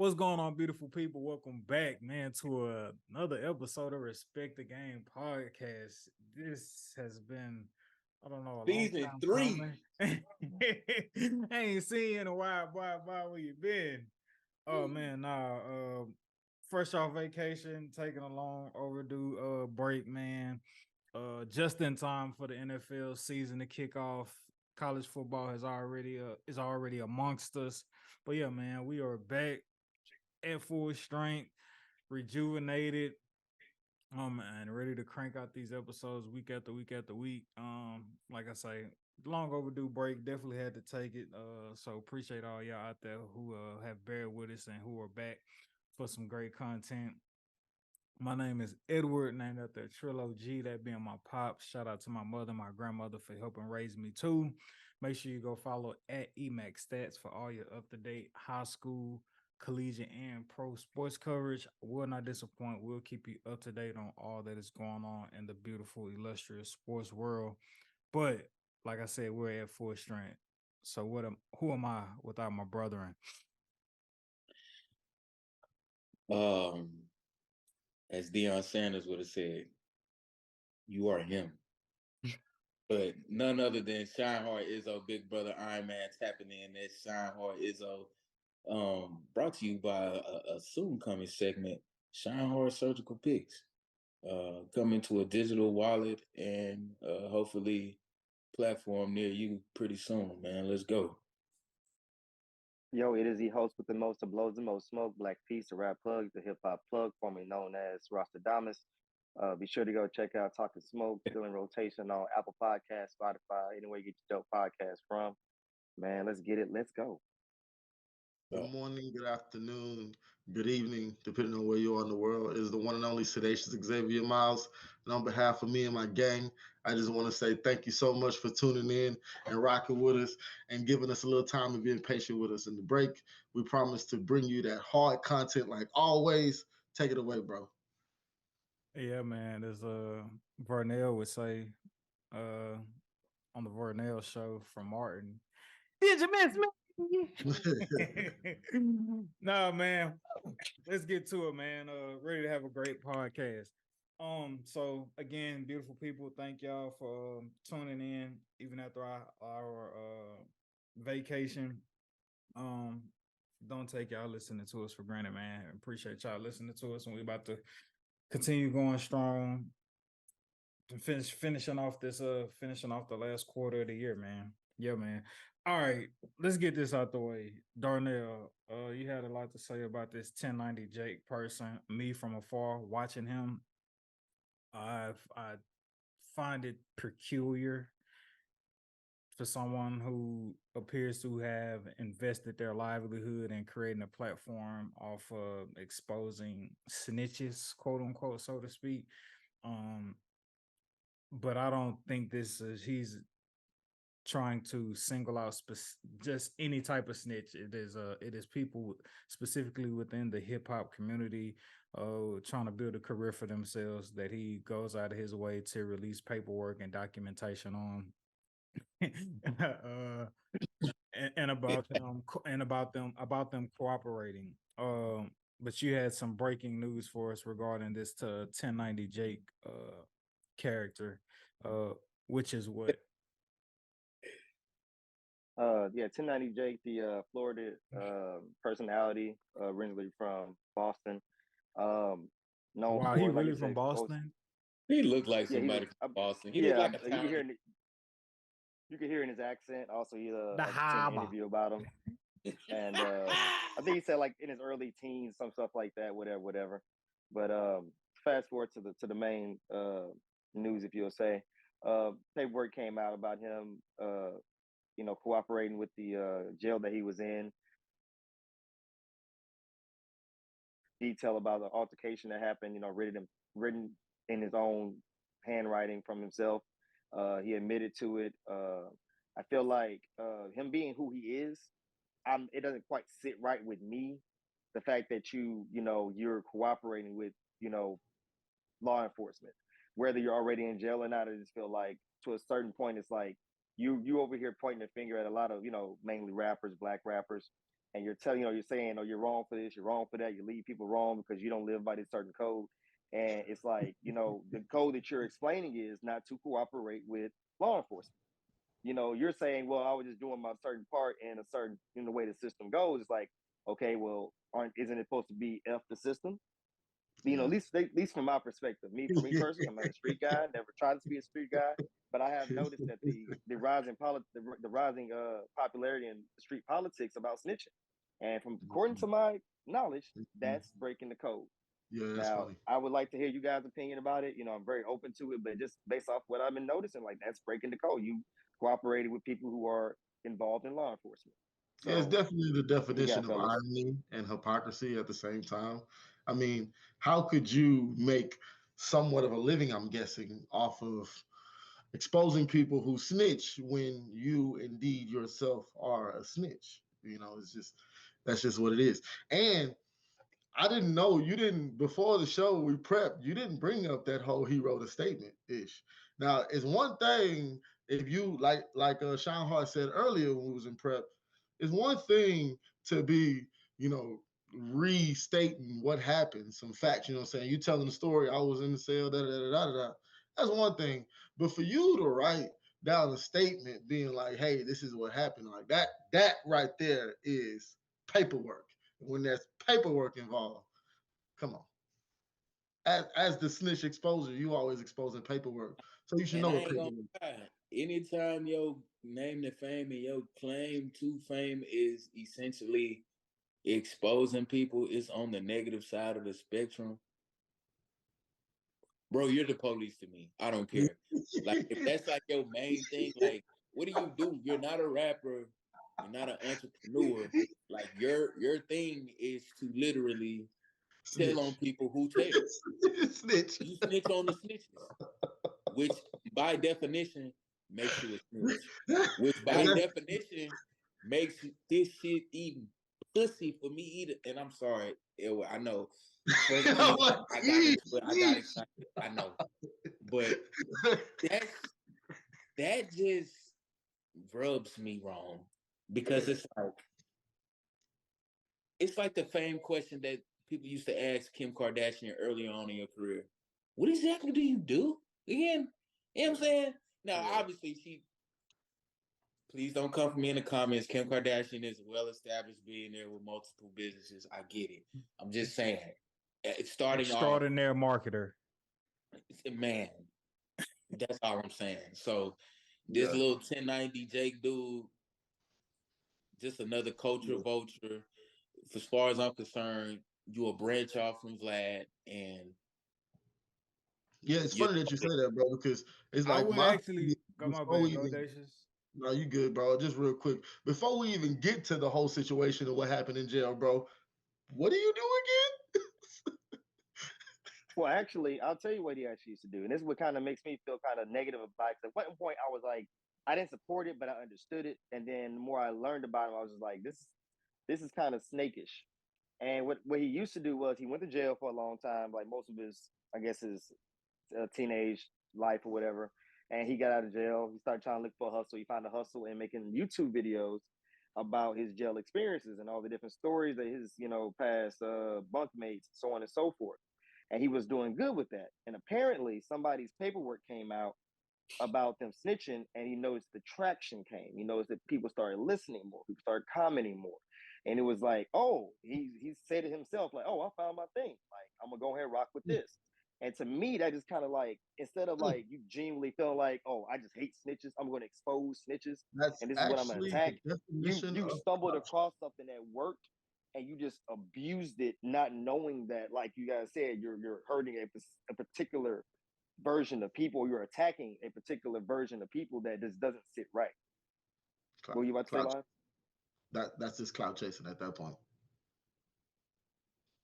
What's going on, beautiful people? Welcome back, man, to another episode of Respect the Game podcast. This has been, I don't know, a long Season time three. coming. I ain't seen you in a while, boy. Where you been? Oh man, nah. Fresh off vacation, taking a long overdue break, man. Just in time for the NFL season to kick off. College football is already amongst us. But yeah, man, we are back at full strength, rejuvenated, and ready to crank out these episodes week after week after week. Like I say, long overdue break. Definitely had to take it. So appreciate all y'all out there who have bared with us and who are back for some great content. My name is Edward, named after Trillo G, that being my pops. Shout out to my mother, my grandmother for helping raise me too. Make sure you go follow at EMAC Stats for all your up to date high school, collegiate, and pro sports coverage. Will not disappoint. We'll keep you up to date on all that is going on in the beautiful, illustrious sports world. But like I said, we're at full strength. So who am I without my brethren? Um, as Deion Sanders would have said, you are him. But none other than Shine Hard Izzo, Big Brother Iron Man tapping in that Shine Hard Izzo. Brought to you by a soon coming segment, Shine Hard Surgical Picks. Coming to a digital wallet and hopefully platform near you pretty soon, man. Let's go. Yo, it is the host with the most that blows the most smoke, Black Peace, the rap plug, the hip hop plug, formerly known as Rostadamus. Be sure to go check out Talkin Smoke, still in rotation on Apple Podcasts, Spotify, anywhere you get your dope podcast from. Man, let's get it. Let's go. Good morning, good afternoon, good evening, depending on where you are in the world. It is the one and only Sedacious Xavier Miles. And on behalf of me and my gang, I just want to say thank you so much for tuning in and rocking with us and giving us a little time and being patient with us in the break. We promise to bring you that hard content like always. Take it away, bro. Yeah, man. As Vernell would say, uh on the Vernell show from Martin. Did you miss me? No, man. Let's get to it, man. Ready to have a great podcast. So again, beautiful people, thank y'all for tuning in, even after our vacation. Um, don't take y'all listening to us for granted, man. Appreciate y'all listening to us, and we about to continue going strong to finishing off the last quarter of the year, man. Yeah, man. All right, let's get this out the way. Darnell, you had a lot to say about this 1090 Jake person. Me from afar watching him, I find it peculiar for someone who appears to have invested their livelihood in creating a platform off of exposing snitches, quote unquote, so to speak. Um, but I don't think this is he's trying to single out just any type of snitch. It is people specifically within the hip hop community trying to build a career for themselves that he goes out of his way to release paperwork and documentation on. uh, and about them cooperating. But you had some breaking news for us regarding this to 1090 Jake character, uh, which is what. Yeah, 1090 Jake, the Florida personality, originally from Boston. Um, Known Wow, he for, like really you from said, Boston? He looked like yeah, somebody from Boston. He looked yeah, like a you can talented. you can hear in his accent. Also, The I've seen an harbor. interview about him, and I think he said like in his early teens, some stuff like that, whatever, whatever. But fast forward to the main news, if you'll say, paperwork came out about him, cooperating with the jail that he was in. Detail about the altercation that happened, written in his own handwriting from himself. He admitted to it. I feel like him being who he is, it doesn't quite sit right with me. The fact that you're cooperating with, law enforcement, whether you're already in jail or not. I just feel like to a certain point, it's like you over here pointing a finger at a lot of mainly rappers, black rappers, and you're telling, you're saying, oh, you're wrong for this, you're wrong for that, you lead people wrong because you don't live by this certain code. And it's like, the code that you're explaining is not to cooperate with law enforcement. You're saying, well, I was just doing my certain part in the way the system goes. It's like, okay, well, isn't it supposed to be F the system? At least from my perspective, for me personally, I'm not a street guy. Never tried to be a street guy, but I have noticed that the rising the rising popularity in street politics about snitching, and from according to my knowledge, that's breaking the code. Yeah, that's Now, funny. I would like to hear you guys' opinion about it. I'm very open to it, but just based off what I've been noticing, like that's breaking the code. You cooperated with people who are involved in law enforcement. Yeah, it's So, definitely the what you definition got, of fellas? irony and hypocrisy at the same time. I mean, how could you make somewhat of a living, I'm guessing, off of exposing people who snitch when you indeed yourself are a snitch? It's just that's just what it is. And I didn't know you didn't before the show we prepped. You didn't bring up that whole he wrote a statement ish. Now it's one thing if you like Sean Hart said earlier when we was in prep. It's one thing to be restating what happened, some facts. What I'm saying, you telling the story. I was in the cell. Da da da da da. That's one thing. But for you to write down a statement being like, "Hey, this is what happened," like that right there is paperwork. When there's paperwork involved, come on. As the snitch exposure, you always exposing paperwork, so you should And know I what ain't gonna paperwork. lie. Anytime your name to fame and your claim to fame is essentially exposing people, it's on the negative side of the spectrum. Bro, you're the police to me. I don't care. Like, if that's like your main thing, like, what do you do? You're not a rapper. You're not an entrepreneur. Like, your thing is to literally tell on Snitch. people who tell. Snitch. You snitch on the snitches, which by definition makes you a snitch. Which by definition makes this shit even pussy for me either. And I'm sorry, I know. First thing I got excited. I know. But that just rubs me wrong. Because it's like the fame question that people used to ask Kim Kardashian early on in your career. What exactly do you do? Again, you know what I'm saying? Now, obviously, please don't come for me in the comments. Kim Kardashian is a well-established billionaire with multiple businesses. I get it. I'm just saying, it's starting off, Extraordinary marketer. man, that's all I'm saying. So, this little 1090 Jake dude, just another culture vulture. As far as I'm concerned, you a branch off from Vlad, and Yeah, it's funny that you say that, bro, because it's like my go my before we bad, go even Dacious. no, you good, bro. Just real quick, before we even get to the whole situation of what happened in jail, bro, what do you do again? Well, actually, I'll tell you what he actually used to do, and this is what kind of makes me feel kind of negative about it. 'Cause at one point, I was like, I didn't support it, but I understood it, and then the more I learned about him, I was just like, this is kind of snakish. And what he used to do was he went to jail for a long time, like most of his, I guess, his teenage life or whatever. And he got out of jail. He started trying to look for a hustle. He found a hustle in making YouTube videos about his jail experiences and all the different stories that his, past bunkmates, so on and so forth. And he was doing good with that. And apparently, somebody's paperwork came out about them snitching, and he noticed the traction came. He noticed that people started listening more, people started commenting more. And it was like, oh, he said to himself, like, oh, I found my thing. Like, I'm gonna go ahead and rock with this. And to me, that is kind of like, instead of like you genuinely feeling like, oh, I just hate snitches, I'm gonna expose snitches, That's and this is what I'm gonna actually attack. the definition You of stumbled across something that worked, and you just abused it, not knowing that, like you guys said, you're hurting a particular version of people. You're attacking a particular version of people that just doesn't sit right. What were you about to say, clout. Lon? That's just clout chasing at that point.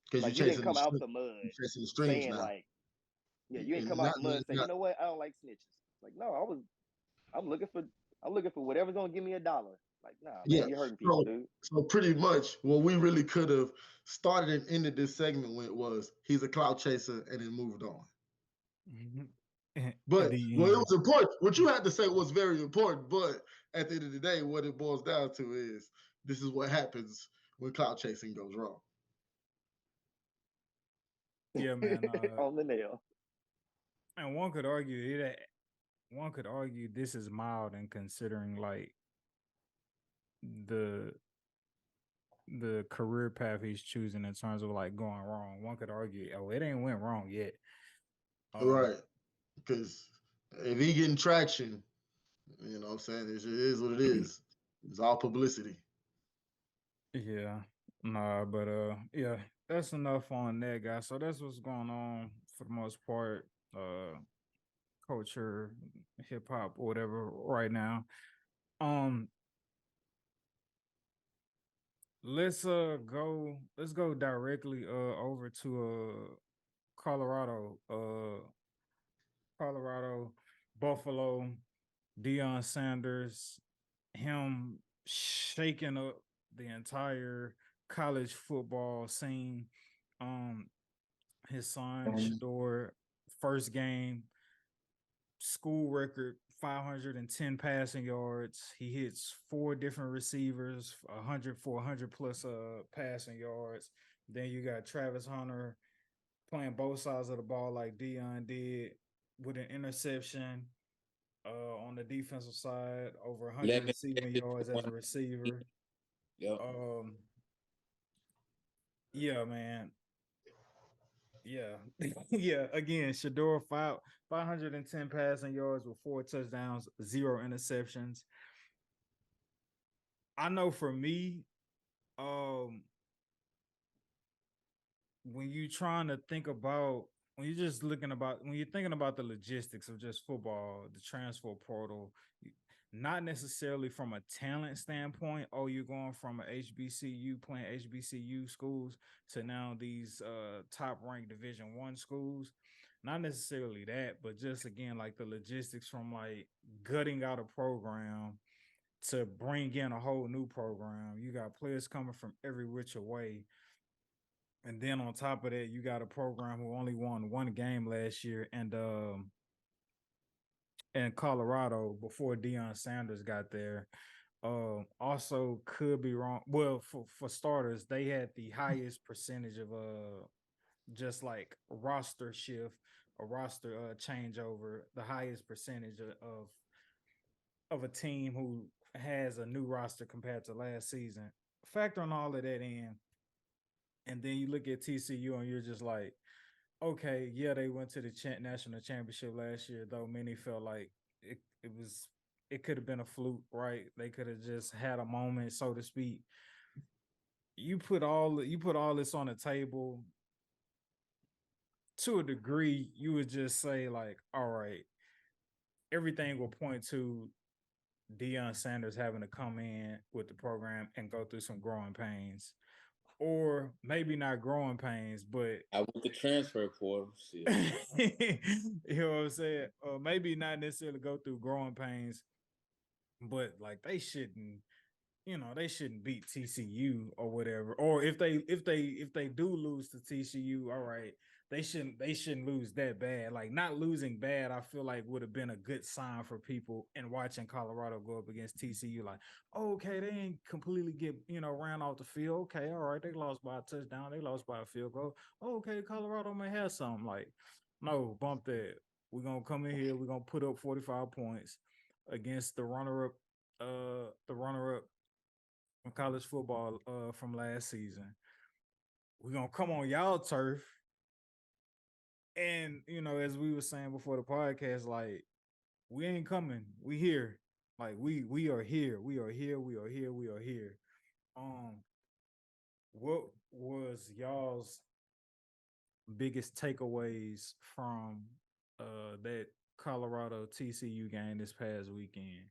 Because Like you didn't come out the mud you're chasing the streams saying now. like, yeah, you didn't And come out the mud saying, you know what, I don't like snitches. Like, no, I'm looking for whatever's gonna give me $1. Like, nah, yeah. man, you're hurting people, dude. So pretty much what we really could have started and ended this segment with was he's a clout chaser and then moved on. But well, it was important. What you had to say was very important. But at the end of the day, what it boils down to is this is what happens when cloud chasing goes wrong. Yeah, man. On the nail. And one could argue it. One could argue this is mild in considering like the the career path he's choosing in terms of like going wrong. One could argue, oh, it ain't went wrong yet. Right. Because if he getting traction, you know what I'm saying, it is what it is. It's all publicity. Yeah. Nah, but yeah, that's enough on that, guy. So that's what's going on for the most part. Culture, hip hop, whatever, right now. Um, let's go directly over to Colorado. Colorado, Buffalo, Deion Sanders, him shaking up the entire college football scene. Um, his son Shador, first game, school record 510 passing yards. He hits four different receivers, 100 for 100 plus passing yards. Then you got Travis Hunter playing both sides of the ball like Dion did with an interception on the defensive side, over 100 receiving yards as a receiver. Yep. Yeah, man. Yeah. Yeah. Again, Shador 510 passing yards with 4 touchdowns, 0 interceptions. I know for me, when you're trying to think about when you're just looking about when you're thinking about the logistics of just football, the transfer portal, not necessarily from a talent standpoint. Oh, you're going from a HBCU playing HBCU schools to now these top ranked Division I schools. Not necessarily that, but just again like the logistics from like gutting out a program to bring in a whole new program. You got players coming from every which way. And then on top of that, you got a program who only won one game last year and Colorado before Deion Sanders got there. Also could be wrong. Well, for starters, they had the highest percentage of just like roster shift, a roster changeover, the highest percentage of a team who has a new roster compared to last season. Factoring all of that in, and then you look at TCU and you're just like, okay, yeah, they went to the national championship last year, though many felt like it could have been a fluke, right? They could have just had a moment, so to speak. You put all this on the table. To a degree, you would just say like, all right, everything will point to Deion Sanders having to come in with the program and go through some growing pains. Or maybe not growing pains, but I went to transfer portal. you know what I'm saying? Or maybe not necessarily go through growing pains, but like they shouldn't, they shouldn't beat TCU or whatever. Or if they do lose to TCU, all right, they shouldn't lose that bad. Like not losing bad, I feel like would have been a good sign for people and watching Colorado go up against TCU. Like, oh, okay, they ain't completely get ran off the field. Okay, all right, they lost by a touchdown, they lost by a field goal. Oh, okay, Colorado may have something. Like, no, bump that. We're gonna come in here, we're gonna put up 45 points against the runner-up from college football from last season. We're gonna come on y'all turf. And as we were saying before the podcast, like we ain't coming. We here. Like we are here. We are here. We are here. We are here. What was y'all's biggest takeaways from that Colorado TCU game this past weekend?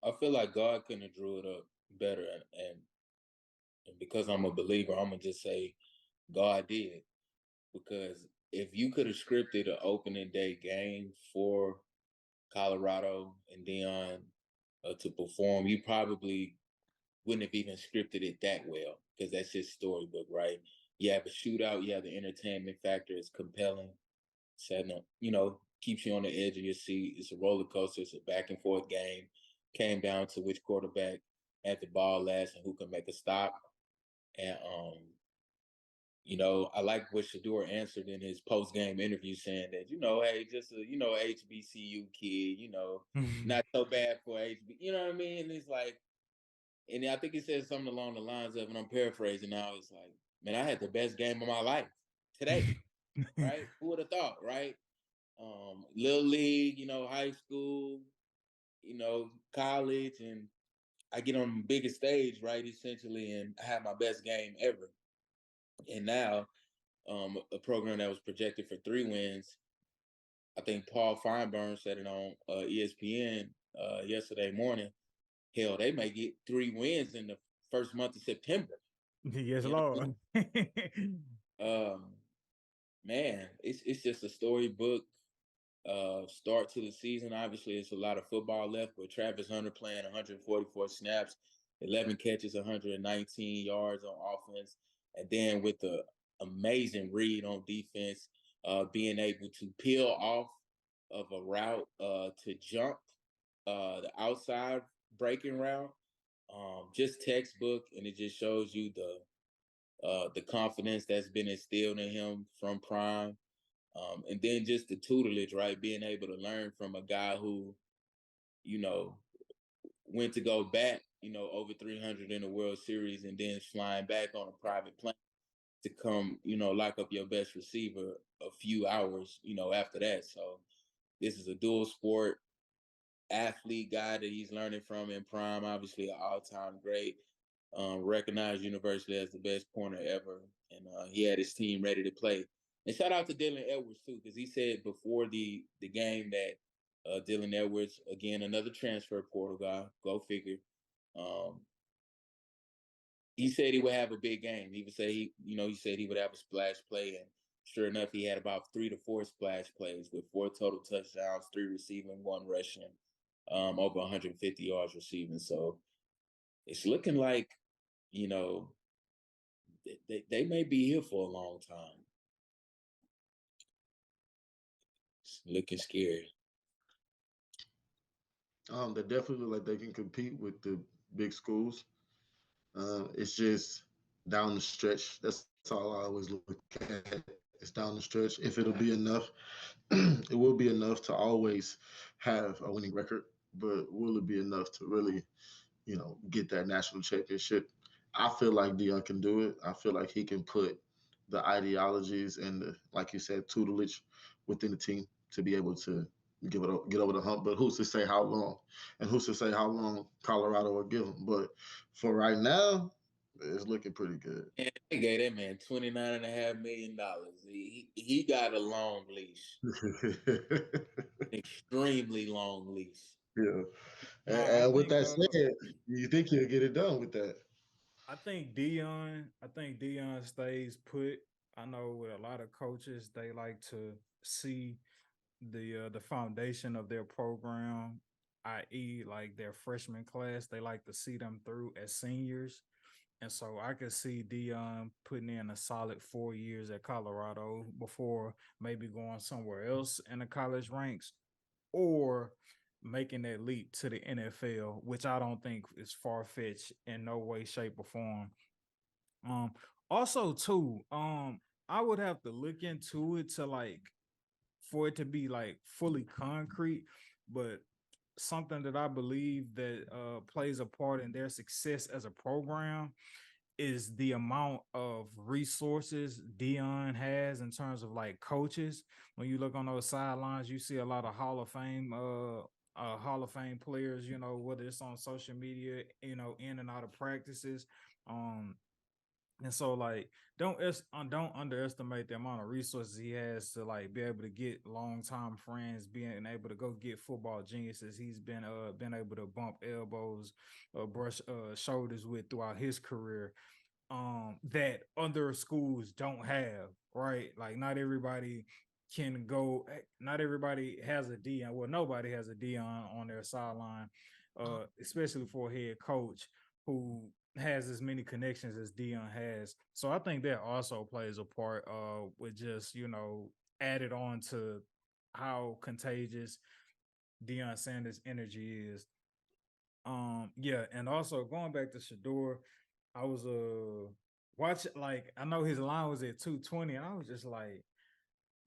I feel like God couldn't have drew it up better, and because I'm a believer, I'm gonna just say God did. Because if you could have scripted an opening day game for Colorado and Deion to perform, you probably wouldn't have even scripted it that well because that's his storybook, right? You have a shootout, you have the entertainment factor, it's compelling, setting up, keeps you on the edge of your seat. It's a roller coaster, it's a back and forth game. Came down to which quarterback at the ball last and who can make a stop. And I like what Shador answered in his post game interview, saying that hey, just a HBCU kid, not so bad for HB. You know what I mean? And it's like, and I think he said something along the lines of, and I'm paraphrasing now. It's like, man, I had the best game of my life today, right? Who would have thought, right? Little league, high school, college, and I get on the biggest stage, right? Essentially, and I have my best game ever. And now, a program that was projected for 3 wins. I think Paul Feinberg said it on ESPN yesterday morning. Hell, they may get 3 wins in the first month of September. Yes, Lord. Man, it's just a storybook start to the season. Obviously, it's a lot of football left, but Travis Hunter playing 144 snaps, 11 catches, 119 yards on offense, and then with the amazing read on defense, being able to peel off of a route to jump the outside breaking route, just textbook, and it just shows you the confidence that's been instilled in him from Prime. And then just the tutelage, right? Being able to learn from a guy who, went to go bat, over 300 in the World Series and then flying back on a private plane to come, lock up your best receiver a few hours, after that. So this is a dual sport athlete guy that he's learning from in Prime, obviously an all-time great, recognized universally as the best corner ever. And he had his team ready to play. And shout out to Dylan Edwards too, because he said before the game that Dylan Edwards, again, another transfer portal guy, go figure. He said he would have a big game. He would say he said he would have a splash play, and sure enough, he had about 3 to 4 splash plays with 4 total touchdowns, 3 receiving, 1 rushing, over 150 yards receiving. So it's looking like, they may be here for a long time. It's looking scary. They definitely look like they can compete with the big schools. It's just down the stretch. That's all I always look at. It's down the stretch. If it'll be enough, it will be enough to always have a winning record. But will it be enough to really, get that national championship? I feel like Dion can do it. I feel like he can put the ideologies and the, like you said, tutelage within the team to be able to get over the hump. But who's to say how long? And who's to say how long Colorado will give him? But for right now, it's looking pretty good. And they gave that man $29.5 million. He got a long leash, extremely long leash. Yeah. No, And with that said, you think he'll get it done with that? I think Dion stays put. I know with a lot of coaches, they like to see the foundation of their program, i.e., like their freshman class. They like to see them through as seniors, and so I could see Dion putting in a solid 4 years at Colorado before maybe going somewhere else in the college ranks, or making that leap to the NFL, which I don't think is far fetched in no way, shape, or form. Um, Also too, I would have to look into it to like for it to be like fully concrete, but something that I believe that plays a part in their success as a program is the amount of resources Dion has in terms of like coaches. When you look on those sidelines, you see a lot of Hall of Fame players, whether it's on social media, in and out of practices. Um, and so like don't underestimate the amount of resources he has to like be able to get longtime friends, being able to go get football geniuses. He's been able to bump elbows, brush shoulders with throughout his career, that other schools don't have, right? Like not everybody has a Dion. Well, nobody has a Dion on their sideline, especially for a head coach who has as many connections as Dion has. So I think that also plays a part with just, added on to how contagious Deion Sanders' energy is. Yeah, and also going back to Shador, I was watching, like, I know his line was at 220, and I was just like,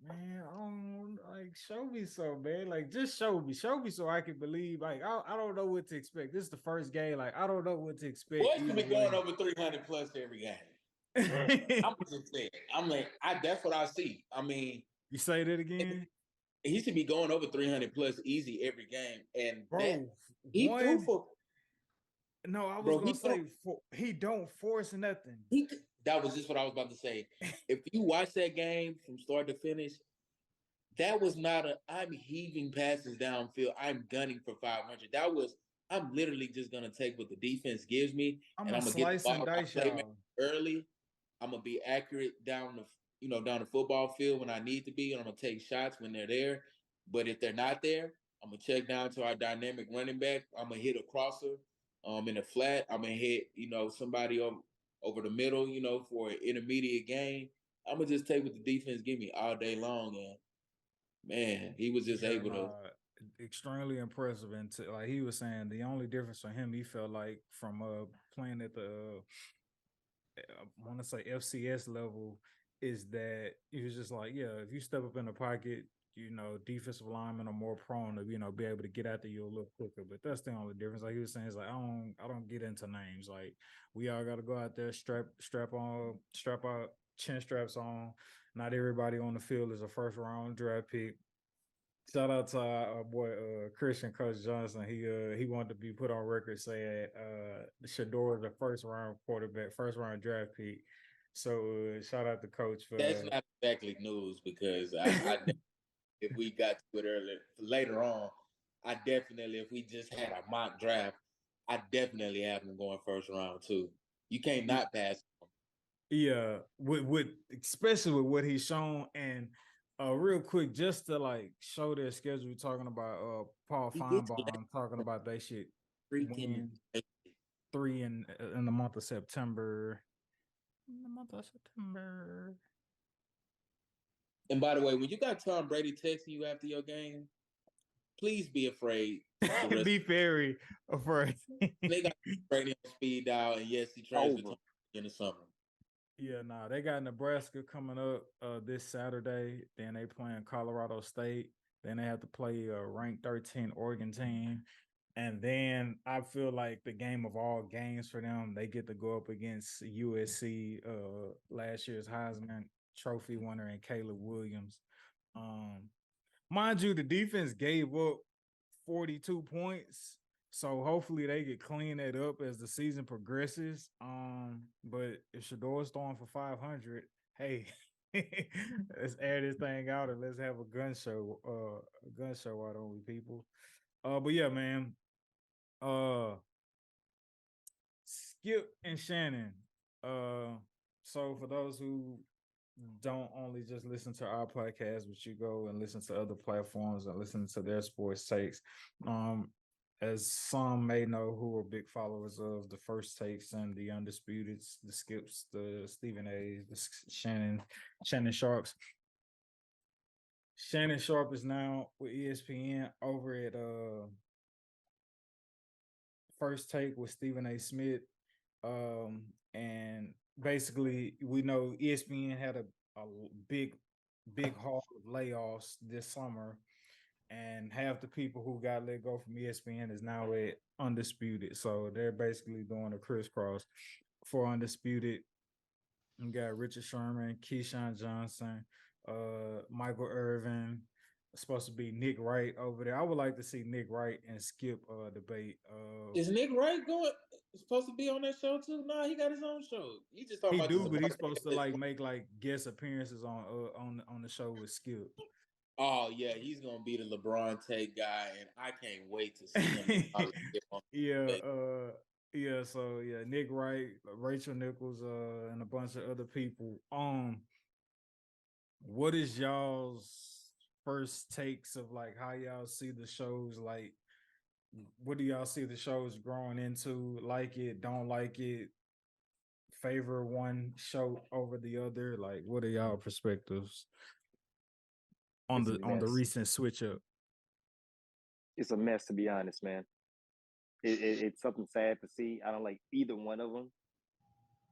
man, I don't, like, show me so, man. Like, just show me so I can believe. Like, I don't know what to expect. This is the first game. Like, I don't know what to expect Boys could either be going way. over 300 plus every game. I'm just saying. I'm like, that's what I see. I mean, You say that again, he should be going over 300 plus easy every game, and that bro. he threw One, for no, I was bro. gonna say he don't force nothing. That was just what I was about to say. If you watch that game from start to finish, that was not I'm heaving passes downfield. I'm gunning for 500. That was I'm literally just gonna take what the defense gives me, I'm and gonna I'm gonna get the slice and ball to my dice playmaker y'all. early. I'm gonna be accurate down down the football field when I need to be, and I'm gonna take shots when they're there. But if they're not there, I'm gonna check down to our dynamic running back. I'm gonna hit a crosser, in the flat. I'm gonna hit, somebody over the middle, for an intermediate gain. I'm gonna just take what the defense give me all day long, and man, he was just Yeah, able to. nah, extremely impressive. And like he was saying, the only difference for him, he felt like from playing at the I want to say FCS level, is that he was just like, yeah, if you step up in the pocket, defensive linemen are more prone to be able to get after you a little quicker. But that's the only difference. Like he was saying, it's like I don't get into names. Like we all got to go out there, strap out chin straps on. Not everybody on the field is a first round draft pick. Shout out to our boy Christian Coach Johnson. He wanted to be put on record saying Shador is the first round quarterback, first round draft pick. So shout out to Coach for That's not exactly news because if we got to it earlier later on, I definitely if we just had a mock draft, I definitely have him going first round too. You can't not pass him. yeah, with especially with what he's shown. And real quick, just to like show their schedule, we're talking about Paul He gets Feinbaum talking about they should freaking. win 3 in the month of September. In the month of September. And by the way, when you got Tom Brady texting you after your game, please be afraid. Be very afraid. They got Brady on speed dial, and yes, he transferred to in the summer. Yeah, nah, they got Nebraska coming up this Saturday. Then they playing Colorado State. Then they have to play a ranked 13 Oregon team. And then I feel like the game of all games for them, they get to go up against USC, last year's Heisman Trophy winner, and Caleb Williams. Mind you, the defense gave up 42 points. So hopefully they get clean that up as the season progresses. But if Shador's throwing for 500, hey, let's air this thing out and let's have a gun show. Why don't we, people? But yeah, man. Skip and Shannon. So for those who don't only just listen to our podcast, but you go and listen to other platforms and listen to their sports takes. As some may know who are big followers of the First Takes and the Undisputeds, the Skips, the Stephen A's, the Shannon Sharps. Shannon Sharp is now with ESPN over at First Take with Stephen A. Smith. And basically, we know ESPN had a big haul of layoffs this summer, and half the people who got let go from ESPN is now at Undisputed. So they're basically doing a crisscross for Undisputed. You got Richard Sherman, Keyshawn Johnson, Michael Irvin. It's supposed to be Nick Wright over there. I would like to see Nick Wright and Skip debate. Is Nick Wright supposed to be on that show too? No, he got his own show. He just talking about this. But he's supposed to like make like guest appearances on the show with Skip. Oh yeah, he's gonna be the LeBron take guy, and I can't wait to see him. So Nick Wright, Rachel Nichols, and a bunch of other people. What is y'all's first takes of like how y'all see the shows? Like, what do y'all see the shows growing into? Like it, don't like it, favor one show over the other? Like, what are y'all perspectives on the recent switch up? It's a mess, to be honest, man. it's something sad to see. I don't like either one of them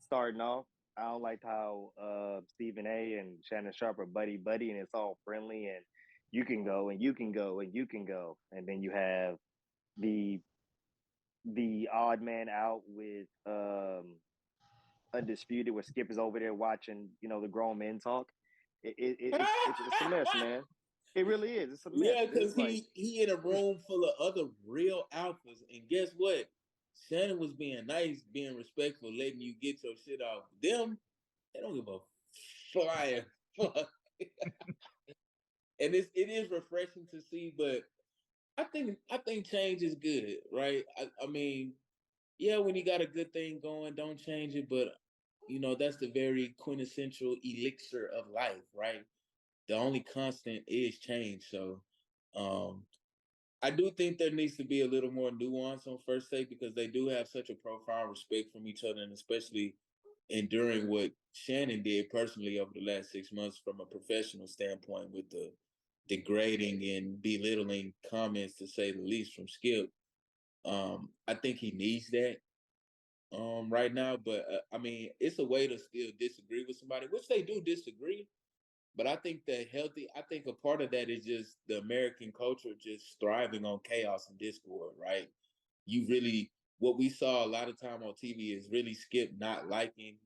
starting off. I don't like how Stephen A. and Shannon Sharp are buddy buddy, and it's all friendly, and you can go and you can go and you can go, and then you have the odd man out with Undisputed, where Skip is over there watching, the grown men talk. It's a mess, man. It really is. It's a mess. Yeah, It's because like he in a room full of other real alphas, and guess what? Shannon was being nice, being respectful, letting you get your shit off. Them, they don't give a flying fuck. And it is refreshing to see, but I think change is good, right? I mean, yeah, when you got a good thing going, don't change it, but that's the very quintessential elixir of life, right? The only constant is change. So um I do think there needs to be a little more nuance on First Take because they do have such a profound respect from each other, and especially enduring what Shannon did personally over the last 6 months from a professional standpoint with the degrading and belittling comments, to say the least, from Skip. I think he needs that right now, but I mean, it's a way to still disagree with somebody, which they do disagree. But I think a part of that is just the American culture just thriving on chaos and discord, right? What we saw a lot of time on TV is really Skip not liking,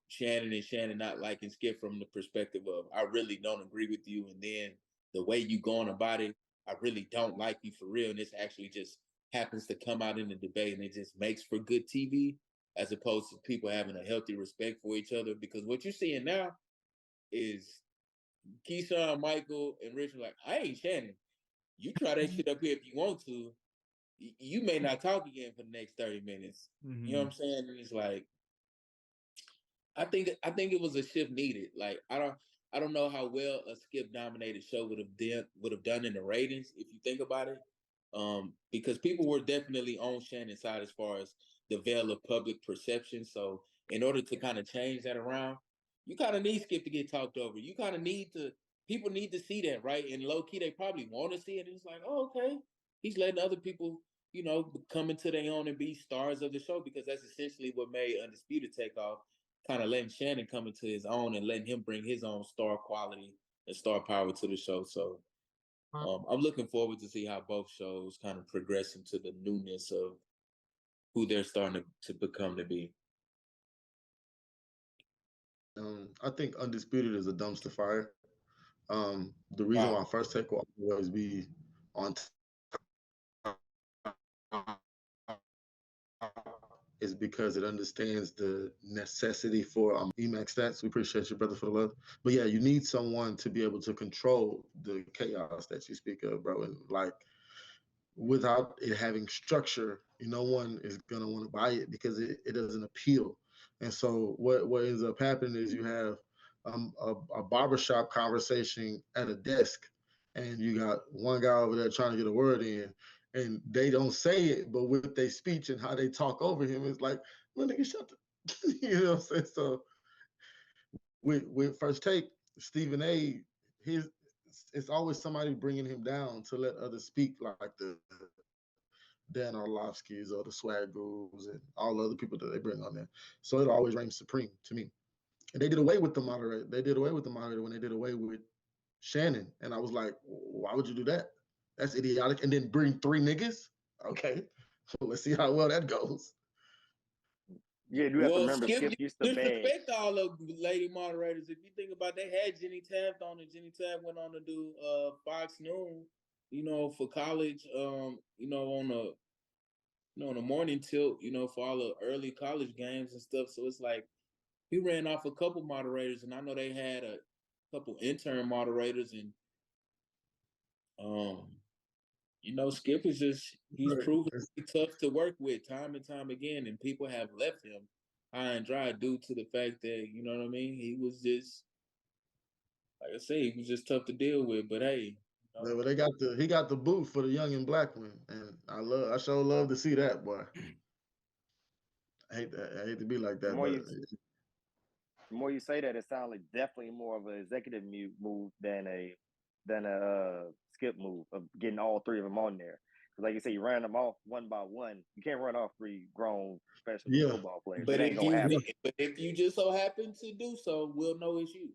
Shannon and Shannon not liking Skip from the perspective of, I really don't agree with you. And then the way you going about it, I really don't like you for real. And this actually just happens to come out in the debate and it just makes for good TV as opposed to people having a healthy respect for each other. Because what you're seeing now is Keyshawn, Michael, and Rich are like, I ain't Shannon. You try that shit up here if you want to. You may not talk again for the next 30 minutes. Mm-hmm. You know what I'm saying? And it's like, I think it was a shift needed. Like I don't know how well a Skip dominated show would have done in the ratings if you think about it. Because people were definitely on Shannon's side as far as the veil of public perception. So in order to kind of change that around, you kind of need Skip to get talked over. You kind of need to people need to see that, right? And low key, they probably want to see it. And it's like, oh, okay, he's letting other people, come into their own and be stars of the show because that's essentially what made Undisputed take off. Kind of letting Shannon come into his own and letting him bring his own star quality and star power to the show. So I'm looking forward to see how both shows kind of progress into the newness of who they're starting to become to be. I think Undisputed is a dumpster fire. The reason Wow. why First Take will always be on is because it understands the necessity for Emax stats. We appreciate you, brother, for the love. But yeah, you need someone to be able to control the chaos that you speak of, bro. And like without it having structure, no one is gonna want to buy it because it doesn't appeal. And so what ends up happening is you have a barbershop conversation at a desk, and you got one guy over there trying to get a word in, and they don't say it, but with their speech and how they talk over him, it's like, well, nigga, shut the, you know what I'm saying? So with First Take, Stephen A, his it's always somebody bringing him down to let others speak, like the Dan Orlovsky's or the Swag Gurus and all the other people that they bring on there. So it always reigns supreme to me. And they did away with the moderator. They did away with the moderator when they did away with Shannon. And I was like, why would you do that? That's idiotic. And then bring three niggas? Okay. So let's see how well that goes. Yeah, you have to Well, remember Skip Skip used to beg. disrespect all of lady moderators. If you think about it, they had Jenny Taft on and Jenny Taft went on to do Fox Noon, for college, on the morning tilt, for all the early college games and stuff. So it's like he ran off a couple moderators, and I know they had a couple intern moderators, and um, Skip is he's proven to be tough to work with time and time again, and people have left him high and dry due to the fact that, you know what I mean? He was just, like I say, he was just tough to deal with. But hey, Yeah, but he got the boot for the young and black one, and I sure love to see that, boy. I hate to be like The that, more but you the more you say that, it sounds like definitely more of an executive move than a Skip move of getting all three of them on there. Like you say, you ran them off one by one. You can't run off 3 grown professional Yeah. football players. But That ain't gonna happen. if you just so happen to do so, we'll know it's you.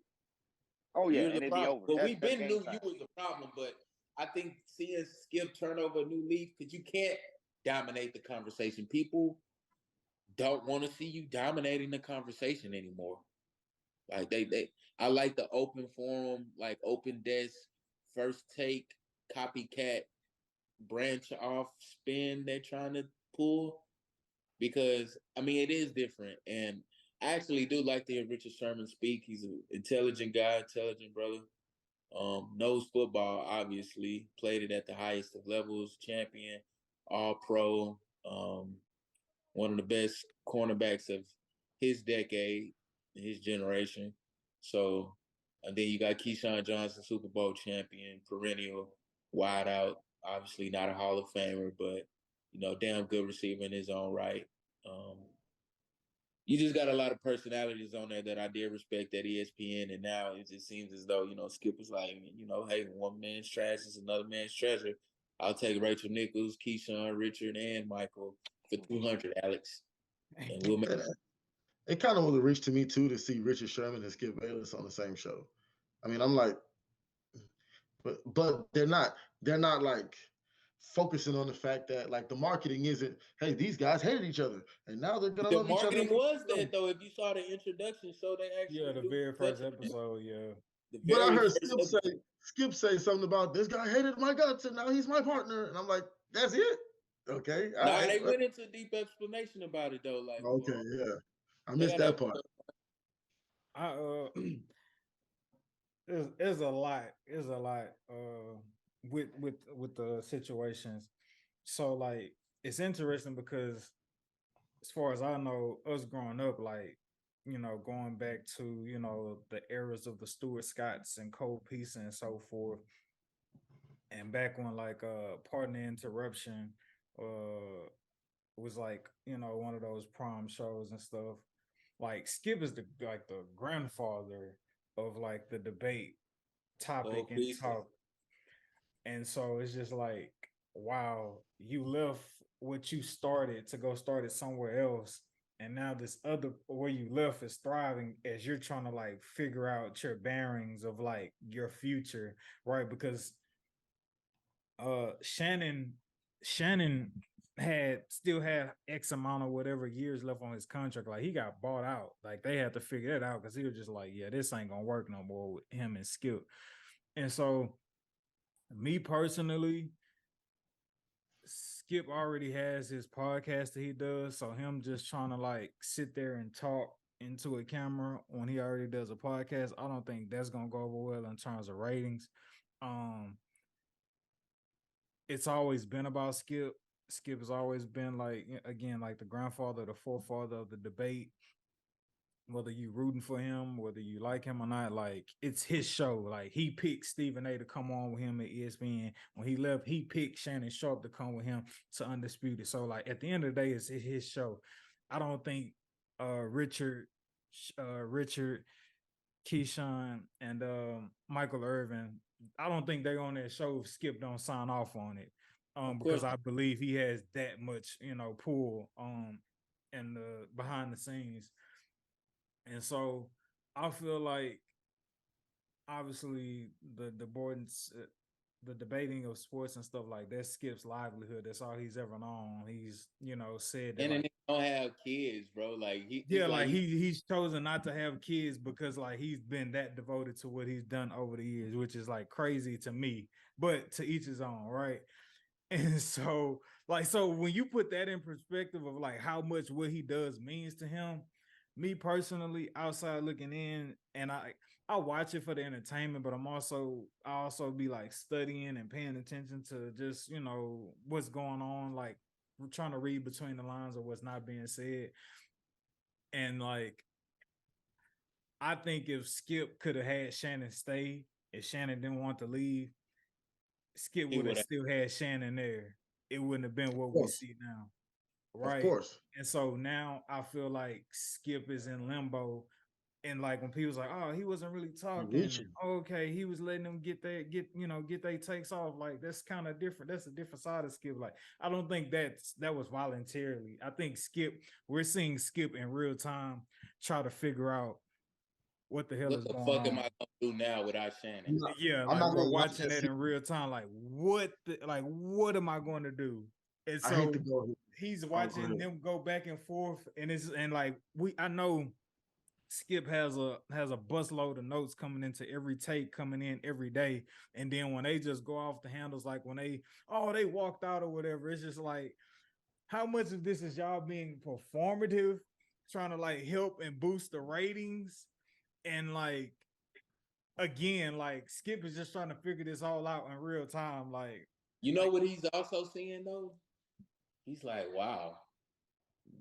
Oh yeah, You're and the it'd be problem. over. Well, That's we've been game knew you time. was the problem, but I think seeing Skip turn over a new leaf, because you can't dominate the conversation. People don't want to see you dominating the conversation anymore. Like I like the open forum, like open desk, first take, copycat, branch off spin they're trying to pull. Because I mean it is different. And I actually do like to hear Richard Sherman speak. He's an intelligent guy, intelligent brother. Knows football, obviously, played it at the highest of levels, champion, all pro, one of the best cornerbacks of his decade, his generation. So, and then you got Keyshawn Johnson, Super Bowl champion, perennial wide out, obviously not a Hall of Famer, but damn good receiver in his own right. Um, you just got a lot of personalities on there that I did respect at ESPN, and now it just seems as though Skip was like, hey, one man's trash is another man's treasure. I'll take Rachel Nichols, Keyshawn, Richard, and Michael for 200, Alex, and we'll make. It kind of was a reach to me too to see Richard Sherman and Skip Bayless on the same show. I mean, I'm like, but they're not like focusing on the fact that like the marketing isn't, hey, these guys hated each other and now they're gonna The love each other. marketing was that though. If you saw the introduction show, they actually the very first episode, yeah. The But I very heard first episode. Skip say something about this guy hated my guts and now he's my partner, and I'm like, that's it. Okay, all Nah, right. they went into deep explanation about it though. Like, Okay, yeah, I they missed got that part. I there's a lot. There's a lot with the situations. So like it's interesting because as far as I know, us growing up, like, going back to, the eras of the Stuart Scotts and Cole Peace and so forth. And back when like Pardon the Interruption was like, one of those prom shows and stuff. Like Skip is the grandfather of like the debate topic and talk. And so it's just like, wow, you left what you started to go start it somewhere else. And now this other where you left is thriving as you're trying to like figure out your bearings of like your future, right? Because Shannon still had X amount of whatever years left on his contract. Like he got bought out. Like they had to figure that out because he was just like, yeah, this ain't gonna work no more with him and Skip. And so me personally, Skip already has his podcast that he does. So him just trying to like sit there and talk into a camera when he already does a podcast, I don't think that's gonna go over well in terms of ratings. It's always been about Skip. Skip has always been like, again, like the grandfather, the forefather of the debate. Whether you rooting for him, whether you like him or not, like it's his show. Like he picked Stephen A to come on with him at ESPN. When he left, he picked Shannon Sharp to come with him to Undisputed. So like at the end of the day, it's his show. I don't think Richard, Keyshawn, and Michael Irvin, I don't think they're on that show if Skip don't sign off on it. Because I believe he has that much, pull and the behind the scenes. And so I feel like obviously the board, the debating of sports and stuff like that Skip's livelihood. That's all he's ever known. He's said that, and like, they don't have kids, bro. Like he's chosen not to have kids because like he's been that devoted to what he's done over the years, which is like crazy to me. But to each his own, right? And so when you put that in perspective of like how much what he does means to him, me personally, outside looking in, and I watch it for the entertainment, but I also be like studying and paying attention to just, what's going on, like we're trying to read between the lines of what's not being said. And like I think if Skip could have had Shannon stay, if Shannon didn't want to leave, Skip would have still had Shannon there. It wouldn't have been what we see now. Right. Of course. And so now I feel like Skip is in limbo And like when people's like, oh, he wasn't really talking. Reaching. Okay, he was letting them get their takes off. Like that's kind of different. That's a different side of Skip. Like I don't think that was voluntarily. I think we're seeing Skip in real time try to figure out what the hell What is the going fuck am on. I gonna do now without Shannon? Yeah, I'm like not we're gonna watch watching that that in season. real time. Like what am I going to do? And I hate to so go here. he's Oh, go watching ahead. them go back and forth, and like I know Skip has a busload of notes coming into every take coming in every day, and then when they just go off the handles, like when they walked out or whatever, it's just like how much of this is y'all being performative, trying to like help and boost the ratings, and like again, like Skip is just trying to figure this all out in real time, You know what he's also seeing though? He's like, wow,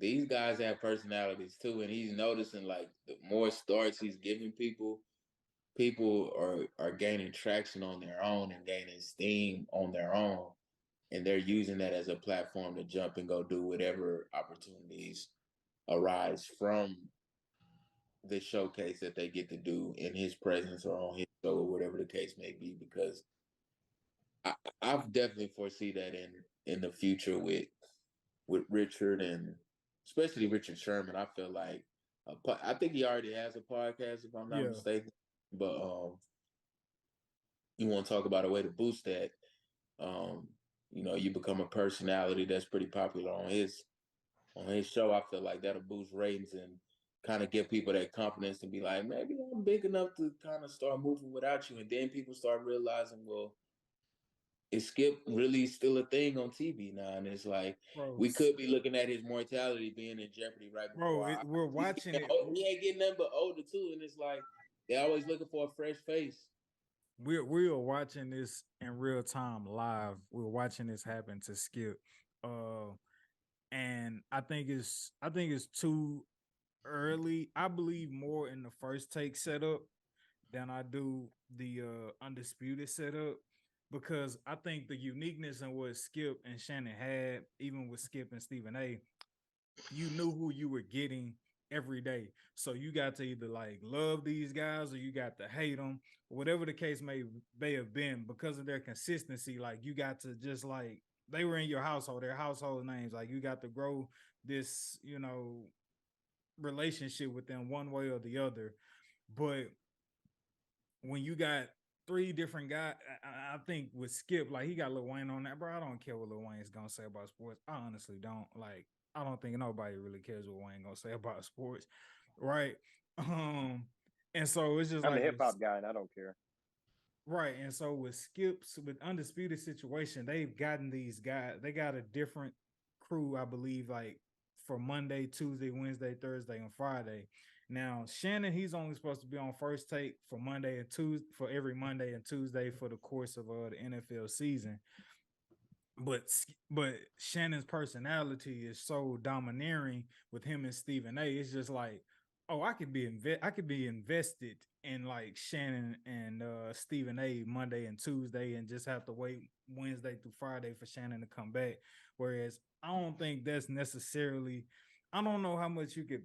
these guys have personalities too, and he's noticing like the more starts he's giving people, people are gaining traction on their own and gaining steam on their own, and they're using that as a platform to jump and go do whatever opportunities arise from the showcase that they get to do in his presence or on his show or whatever the case may be. Because I, I've definitely foresee that in the future with Richard and especially Richard Sherman. I feel like I think he already has a podcast if I'm not yeah, mistaken. But you want to talk about a way to boost that? Um, you become a personality that's pretty popular on his show. I feel like that'll boost ratings and kind of give people that confidence to be like, maybe I'm big enough to kind of start moving without you, and then people start realizing, well, is Skip really still a thing on TV now? And it's like bro, we could be looking at his mortality being in jeopardy right before our eyes. we're He's watching getting it. old. He ain't getting nothing but older too, and it's like they're always looking for a fresh face. We are watching this in real time live. We're watching this happen to Skip, uh, and I think it's too early. I believe more in the first take setup than I do the undisputed setup, because I think the uniqueness in what Skip and Shannon had, even with Skip and Stephen A, you knew who you were getting every day. So you got to either like love these guys or you got to hate them, whatever the case may have been, because of their consistency. Like you got to just like they were in your household, their household names. Like you got to grow this, relationship with them one way or the other. But when you got three different guys, I think with Skip, like he got Lil Wayne on that, bro. I don't care what Lil Wayne's gonna say about sports. I honestly don't. Like, I don't think nobody really cares what Wayne gonna say about sports, right? Um, and so it's just I'm a like hip with hop guy and I don't care. right, and so with Skips with Undisputed Situation, they've gotten these guys. They got a different crew, I believe, like for Monday, Tuesday, Wednesday, Thursday, and Friday. Now Shannon, he's only supposed to be on first take for Monday and Tuesday for every Monday and Tuesday for the course of the NFL season. But Shannon's personality is so domineering with him and Stephen A. It's just like, oh, I could be invested in like Shannon and Stephen A. Monday and Tuesday, and just have to wait Wednesday through Friday for Shannon to come back. Whereas I don't think that's necessarily. I don't know how much you could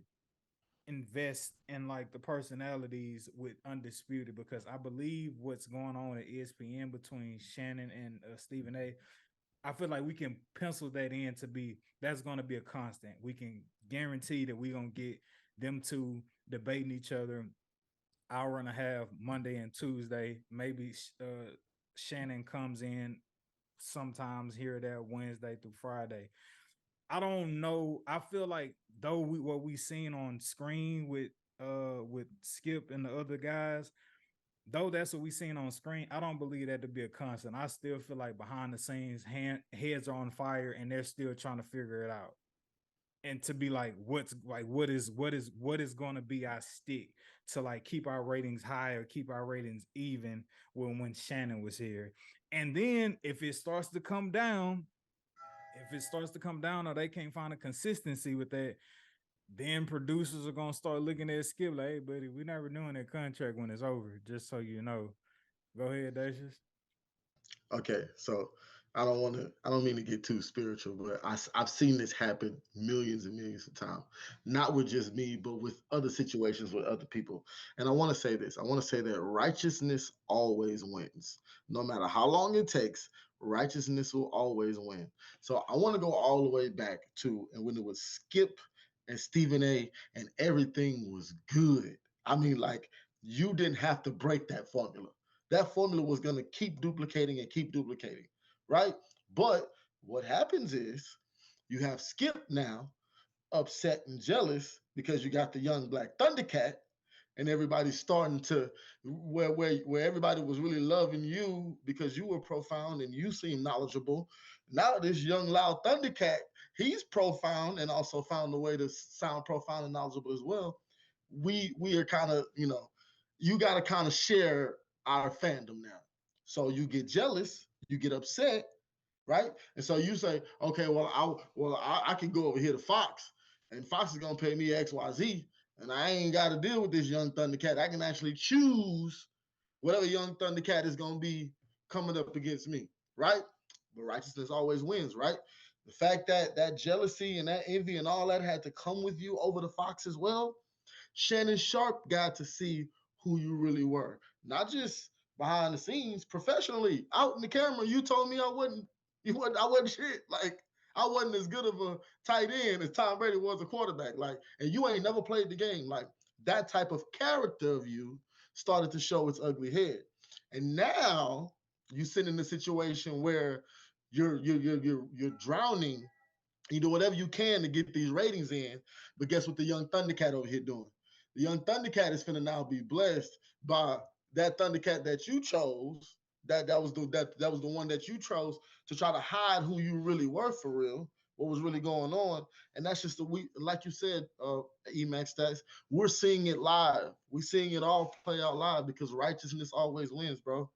invest in like the personalities with Undisputed, because I believe what's going on at ESPN between Shannon and Stephen A. I feel like we can pencil that in to be that's going to be a constant. We can guarantee that we're going to get them two debating each other hour and a half Monday and Tuesday. Maybe Shannon comes in sometimes here or there Wednesday through Friday. I don't know. I feel like though what we seen on screen with Skip and the other guys, though that's what we seen on screen, I don't believe that to be a constant. I still feel like behind the scenes, heads are on fire and they're still trying to figure it out. And to be like, what is going to be our stick to like keep our ratings high or keep our ratings even when Shannon was here. And then if it starts to come down or they can't find a consistency with that, then producers are gonna start looking at Skip like, hey, buddy, we're not renewing that contract when it's over. Just so you know. Go ahead, Dacius. Okay, so I don't mean to get too spiritual, but I've seen this happen millions and millions of times. Not with just me, but with other situations with other people. And I want to say this. I want to say that righteousness always wins. No matter how long it takes, righteousness will always win. So I want to go all the way back to and when it was Skip and Stephen A. and everything was good. I mean, like you didn't have to break that formula. That formula was going to keep duplicating and keep duplicating, right? But what happens is you have Skip now upset and jealous because you got the young Black Thundercat, and everybody's starting to where everybody was really loving you because you were profound and you seem knowledgeable. Now this young loud Thundercat, he's profound and also found a way to sound profound and knowledgeable as well. We are kind of you got to kind of share our fandom now. So you get jealous, you get upset, right? And so you say, okay, I can go over here to Fox, and Fox is gonna pay me XYZ, and I ain't got to deal with this young Thundercat. I can actually choose whatever young Thundercat is gonna be coming up against me, right? But righteousness always wins, right? The fact that that jealousy and that envy and all that had to come with you over to Fox as well, Shannon Sharp got to see who you really were, not just behind the scenes, professionally, out in the camera. You told me I wasn't shit. Like I wasn't as good of a tight end as Tom Brady was a quarterback. Like, and you ain't never played the game. Like that type of character of you started to show its ugly head, and now you sit in a situation where you're drowning. You do whatever you can to get these ratings in. But guess what the young Thundercat over here doing? The young Thundercat is finna now be blessed by that Thundercat that you chose. That was the one that you chose to try to hide who you really were for real, what was really going on. And that's just the we like you said, Emax Stats, we're seeing it live. We're seeing it all play out live because righteousness always wins, bro.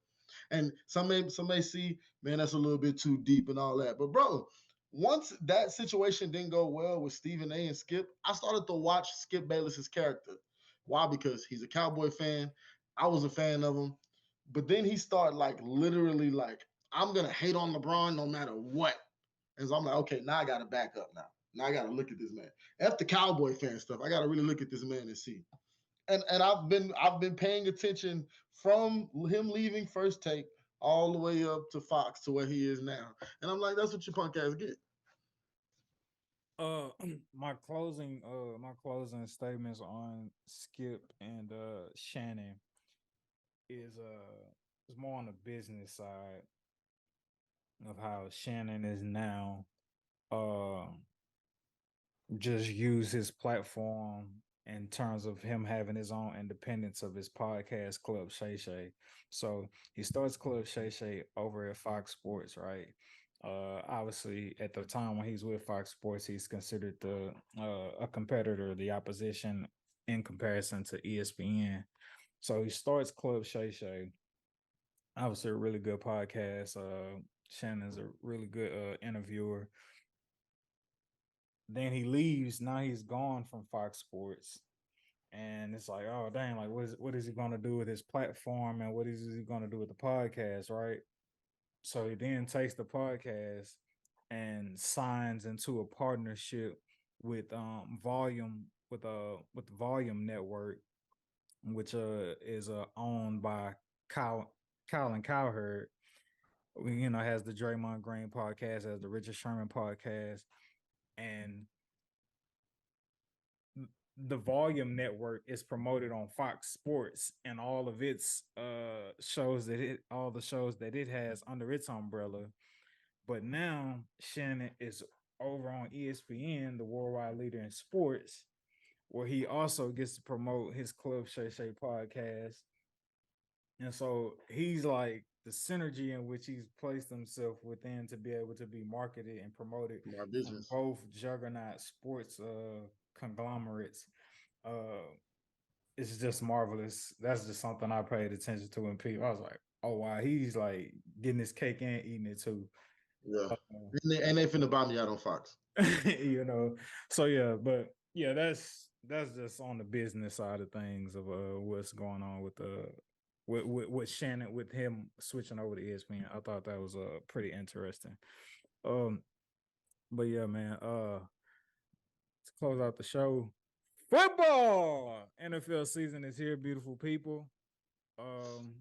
And some may see, man, that's a little bit too deep and all that. But bro, once that situation didn't go well with Stephen A. and Skip, I started to watch Skip Bayless's character. Why? Because he's a Cowboy fan. I was a fan of him. But then he started like literally like, I'm gonna hate on LeBron no matter what. And so I'm like, okay, now I gotta back up now. Now I gotta look at this man. After Cowboy fan stuff, I gotta really look at this man and see. And I've been paying attention from him leaving First Take all the way up to Fox to where he is now. And I'm like, that's what your punk ass get. Uh, my closing statements on Skip and Shannon is more on the business side of how Shannon is now uh just use his platform in terms of him having his own independence of his podcast Club Shay Shay. So he starts Club Shay Shay over at Fox Sports, right? Obviously at the time when he's with Fox Sports, he's considered the a competitor, the opposition in comparison to ESPN. So he starts Club Shay Shay. Obviously a really good podcast. Shannon's a really good interviewer. Then he leaves. Now he's gone from Fox Sports, and it's like, oh dang, like what is he gonna do with his platform, and what is he gonna do with the podcast, right? So he then takes the podcast and signs into a partnership with with the Volume Network, which is owned by Kyle Colin Cowherd. Has the Draymond Green podcast, has the Richard Sherman podcast, and the Volume Network is promoted on Fox Sports and all of its all the shows that it has under its umbrella. But now Shannon is over on ESPN, the worldwide leader in sports, where he also gets to promote his Club Shay Shay podcast. And so he's like the synergy in which he's placed himself within to be able to be marketed and promoted My on business. both juggernaut sports conglomerates. Uh it's just marvelous. That's just something I paid attention to in people. I was like, oh wow, he's like getting his cake and eating it too. Yeah. Uh, And they finna buy me out on Fox. you know, so yeah, but yeah, that's just on the business side of things of what's going on with with Shannon, with him switching over to ESPN. I thought that was pretty interesting. But yeah, man. To close out the show, football NFL season is here, beautiful people. Um,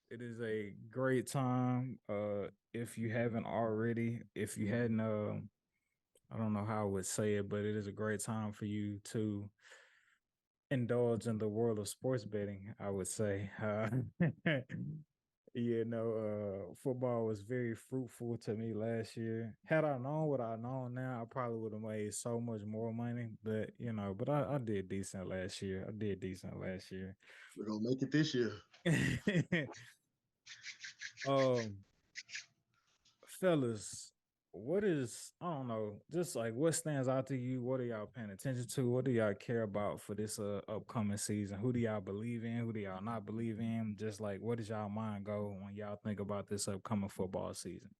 it is a great time. If you haven't already, if you hadn't, I don't know how I would say it, but it is a great time for you to indulge in the world of sports betting. I would say, football was very fruitful to me last year. Had I known what I know now, I probably would have made so much more money. But I did decent last year. We're gonna make it this year. um, fellas, what is, I don't know, just like what stands out to you? What are y'all paying attention to? What do y'all care about for this upcoming season? Who do y'all believe in? Who do y'all not believe in? Just like, what does y'all mind go when y'all think about this upcoming football season?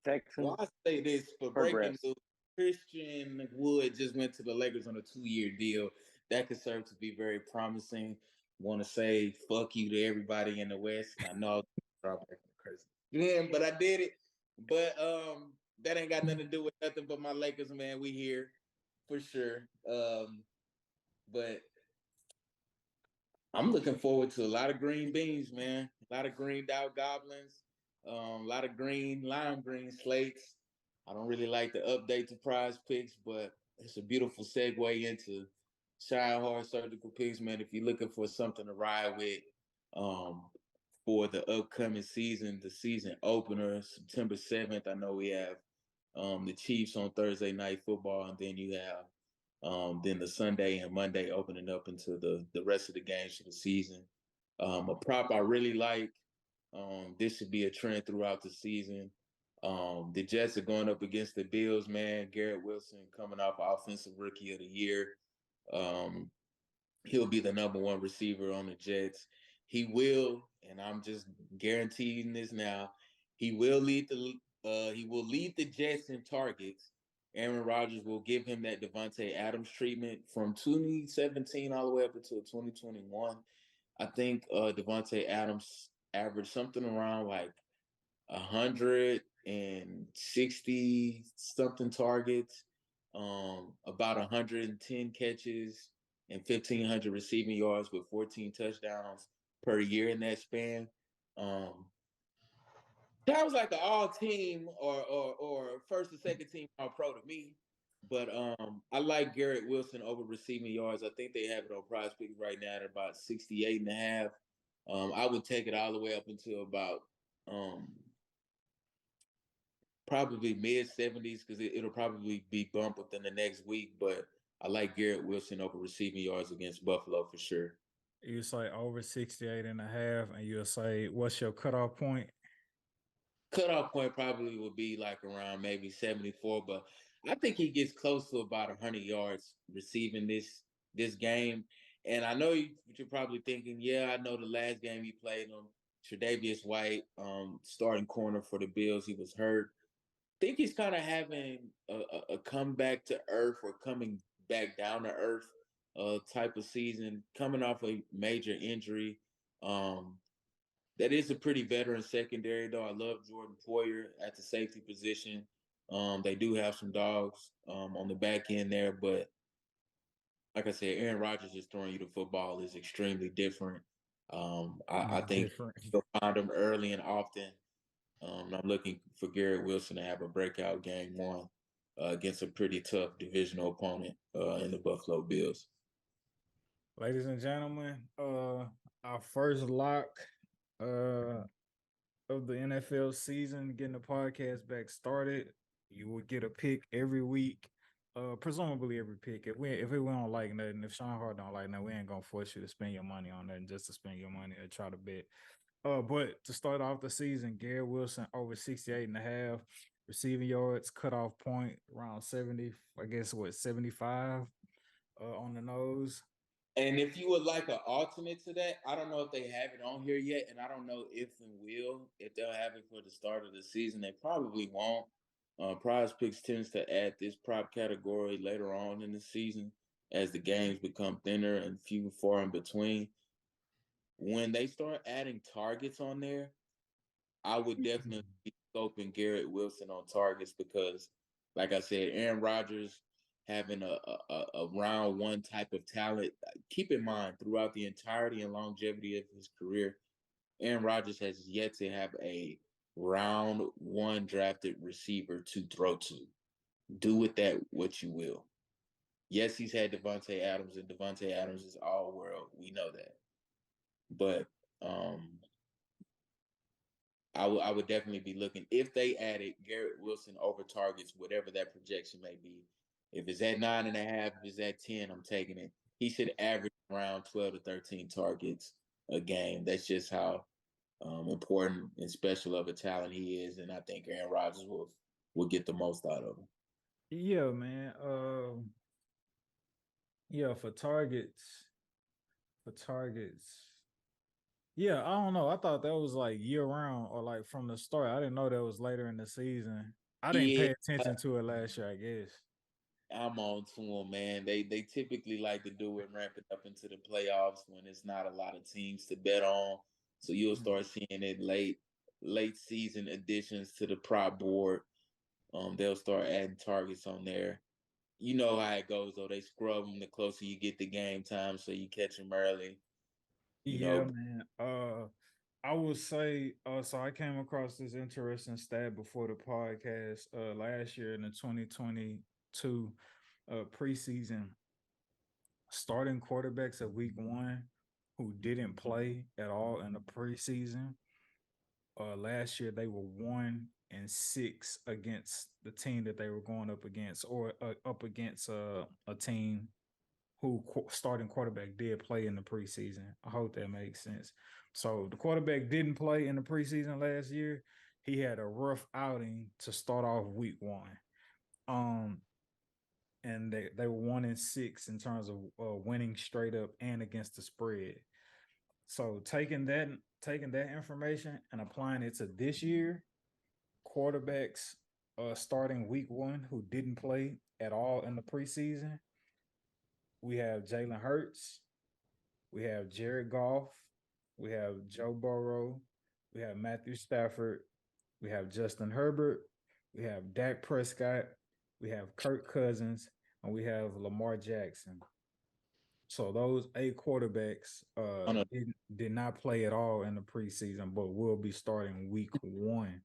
Texans. Well, I say this for breaking Progress. news. Christian Wood just went to the Lakers on a 2-year deal. That could serve to be very promising. Want to say fuck you to everybody in the West. I know I'm crazy. Yeah, but I did it. But that ain't got nothing to do with nothing but my Lakers, man. We here for sure. But I'm looking forward to a lot of green beans, man. A lot of greened out goblins. A lot of lime green slates. I don't really like to update the prize picks, but it's a beautiful segue into Shine Hard Surgical Picks, man. If you're looking for something to ride with um, for the upcoming season, the season opener, September 7th, I know we have the Chiefs on Thursday Night Football, and then you have then the Sunday and Monday opening up into the rest of the games for the season. A prop I really like. This should be a trend throughout the season. The Jets are going up against the Bills, man. Garrett Wilson coming off Offensive Rookie of the Year. He'll be the number one receiver on the Jets. He will, and I'm just guaranteeing this now. He will lead the Jets in targets. Aaron Rodgers will give him that Devontae Adams treatment from 2017 all the way up until 2021. I think Devontae Adams averaged something around like 160 something targets, about 110 catches and 1,500 receiving yards with 14 touchdowns per year in that span. That was like an all team or first and second team all pro to me. But I like Garrett Wilson over receiving yards. I think they have it on prize pick right now at about 68 and a half. I would take it all the way up until about probably mid 70s because it'll probably be bumped within the next week. But I like Garrett Wilson over receiving yards against Buffalo for sure. You say over 68 and a half, and you'll say, what's your cutoff point? Cutoff point probably would be like around maybe 74, but I think he gets close to about 100 yards receiving this game. And I know you're probably thinking, yeah, I know the last game he played on Tre'Davious White, starting corner for the Bills, he was hurt. I think he's kind of having a comeback to earth or coming back down to earth type of season, coming off a major injury. That is a pretty veteran secondary, though. I love Jordan Poyer at the safety position. They do have some dogs on the back end there, but like I said, Aaron Rodgers just throwing you the football is extremely different. I think you'll find him early and often. I'm looking for Garrett Wilson to have a breakout game one against a pretty tough divisional opponent in the Buffalo Bills. Ladies and gentlemen, our first lock of the NFL season, getting the podcast back started. You will get a pick every week, presumably every pick. If we don't like nothing, if Sean Hart don't like nothing, we ain't gonna force you to spend your money on nothing just to spend your money or try to bet. But to start off the season, Garrett Wilson over 68 and a half receiving yards, cutoff point around 70, I guess 75 on the nose. And if you would like an alternate to that, I don't know if they have it on here yet, and I don't know if they'll have it for the start of the season. They probably won't. Prize Picks tends to add this prop category later on in the season as the games become thinner and few far in between. when they start adding targets on there, I would definitely be scoping Garrett Wilson on targets because, like I said, Aaron Rodgers having a round one type of talent. Keep in mind, throughout the entirety and longevity of his career, Aaron Rodgers has yet to have a round one drafted receiver to throw to. Do with that what you will. Yes, he's had Devontae Adams, and Devontae Adams is all world. We know that. But I would definitely be looking if they added Garrett Wilson over targets, whatever that projection may be. If it's at 9.5, if it's at 10, I'm taking it. He should average around 12 to 13 targets a game. That's just how important and special of a talent he is, and I think Aaron Rodgers will get the most out of him. Yeah, man. Yeah, for targets. Yeah, I don't know. I thought that was like year round or like from the start. I didn't know that was later in the season. I didn't Yeah, pay attention to it last year, I guess. I'm on to them, man. They typically like to do it ramping up into the playoffs when it's not a lot of teams to bet on. So you'll start seeing it late season additions to the prop board. They'll start adding targets on there. You know how it goes though. They scrub them the closer you get to game time, so you catch them early. You Yeah, know, man. I would say so I came across this interesting stat before the podcast last year in the 2022 preseason. Starting quarterbacks of week one who didn't play at all in the preseason. Last year they were 1-6 against the team that they were going up against, or up against a team who starting quarterback did play in the preseason. I hope that makes sense. So the quarterback didn't play in the preseason last year. He had a rough outing to start off week one. And they were 1-6 in terms of winning straight up and against the spread. So taking that information and applying it to this year, quarterbacks starting week one who didn't play at all in the preseason, we have Jalen Hurts, we have Jared Goff, we have Joe Burrow, we have Matthew Stafford, we have Justin Herbert, we have Dak Prescott, we have Kirk Cousins, and we have Lamar Jackson. So those 8 quarterbacks did not play at all in the preseason, but will be starting week one.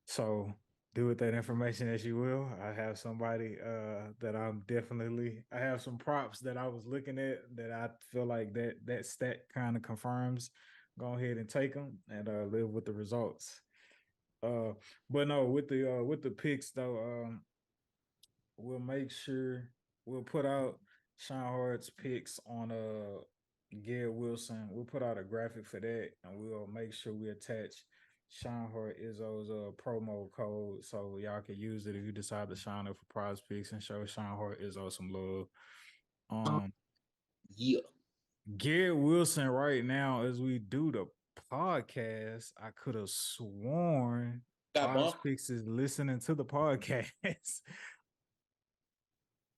So do with that information as you will. I have somebody that I have some props that I was looking at that I feel like that stat kind of confirms. Go ahead and take them and live with the results. But no, with the picks though, we'll make sure we'll put out Sean Hart's picks on Garrett Wilson. We'll put out a graphic for that, and we'll make sure we attach Sean Hart Izzo's promo code so y'all can use it if you decide to sign up for Prize Picks and show Sean Hart Izzo some love. Yeah. Garrett Wilson right now, as we do the podcast, I could have sworn Prize Picks is listening to the podcast.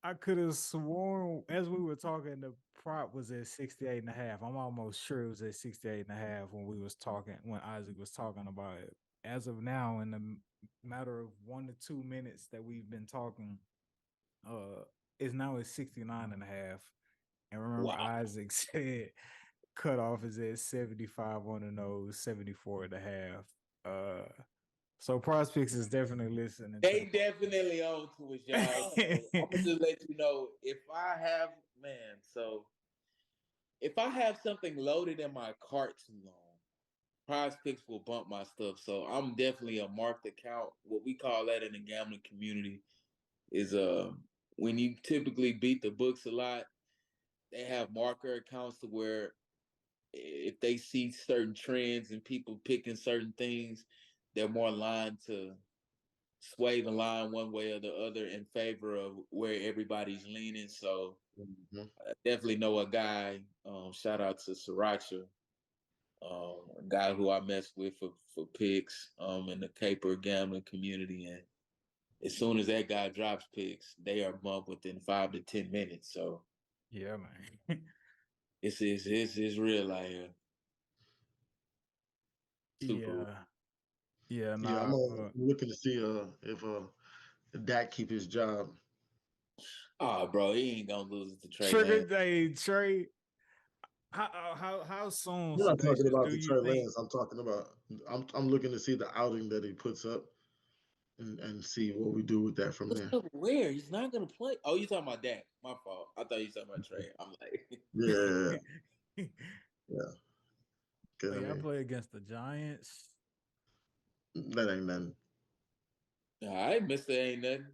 I could have sworn as we were talking, the prop was at 68.5. I'm almost sure it was at 68.5 when we was talking, when Isaac was talking about it. As of now, in the matter of 1 to 2 minutes that we've been talking, it's now at 69.5. And remember, Isaac said cutoff is at 75 on the nose, 74.5. So Prospects is definitely listening. They definitely own to us, y'all. So I'm gonna just let you know if I have something loaded in my cart too long, Prize Picks will bump my stuff. So I'm definitely a marked account. What we call that in the gambling community is when you typically beat the books a lot, they have marker accounts to where if they see certain trends and people picking certain things, they're more aligned to sway the line one way or the other in favor of where everybody's leaning. So I definitely know a guy, shout out to Sriracha, a guy who I mess with for picks in the caper gambling community. And as soon as that guy drops picks, they are bumped within 5 to 10 minutes. So yeah, man. It's real out here. Super real. Yeah, Yeah, nah. I'm looking to see if Dak keep his job. Oh, bro, he ain't gonna lose it to Trey Trigger Lance. Day, Trey. How soon, I'm not talking Sedacious, about do the you Trey think? Lance. I'm talking about. I'm looking to see the outing that he puts up, and see what we do with that from there. Where? He's not gonna play. Oh, you talking about Dak? My fault. I thought you talking about Trey. I'm like, Yeah, yeah. Because I Hey, I mean, play against the Giants. that ain't nothing. all right, Mister Ain't nothing.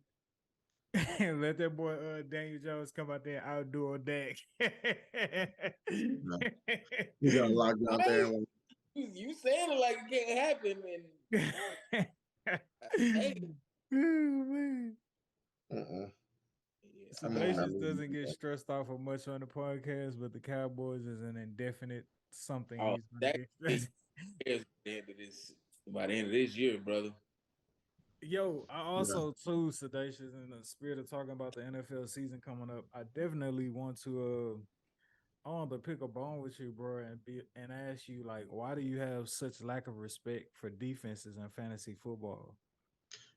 Let that boy Daniel Jones come out there and outdo Dak. No. He's got a lock down there. Right? You saying it like it can't happen, and hey, Oh, man. Uh-uh. yeah, Sedacious doesn't get stressed off of much on the podcast, but the Cowboys is an indefinite something oh, he's going to that get stressed. is by the end of this year, brother. Yo, I also too, Sedacious, in the spirit of talking about the NFL season coming up, I definitely want to I want to pick a bone with you, bro, and ask you like, why do you have such lack of respect for defenses in fantasy football?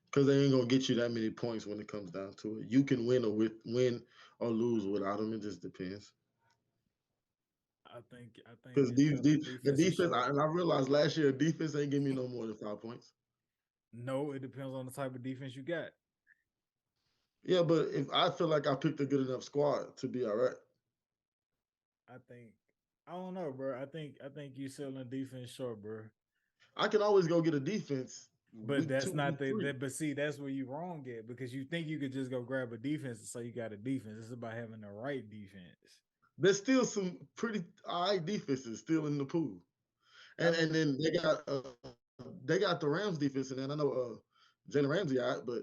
Because they ain't gonna get you that many points when it comes down to it. You can win or lose without them. It just depends. I think Because until the the defenses defense, show. and I realized last year, defense ain't give me no more than 5 points. No, it depends on the type of defense you got. Yeah, but if I feel like I picked a good enough squad to be all right. I think I don't know, bro. I think you selling defense short, bro. I can always go get a defense But week that's 2, not week 3. but see, that's where you wrong at because you think you could just go grab a defense and say you got a defense. It's about having the right defense. There's still some pretty all right defenses still in the pool, I and mean, then they got the Rams defense, and then I know Jalen Ramsey out, but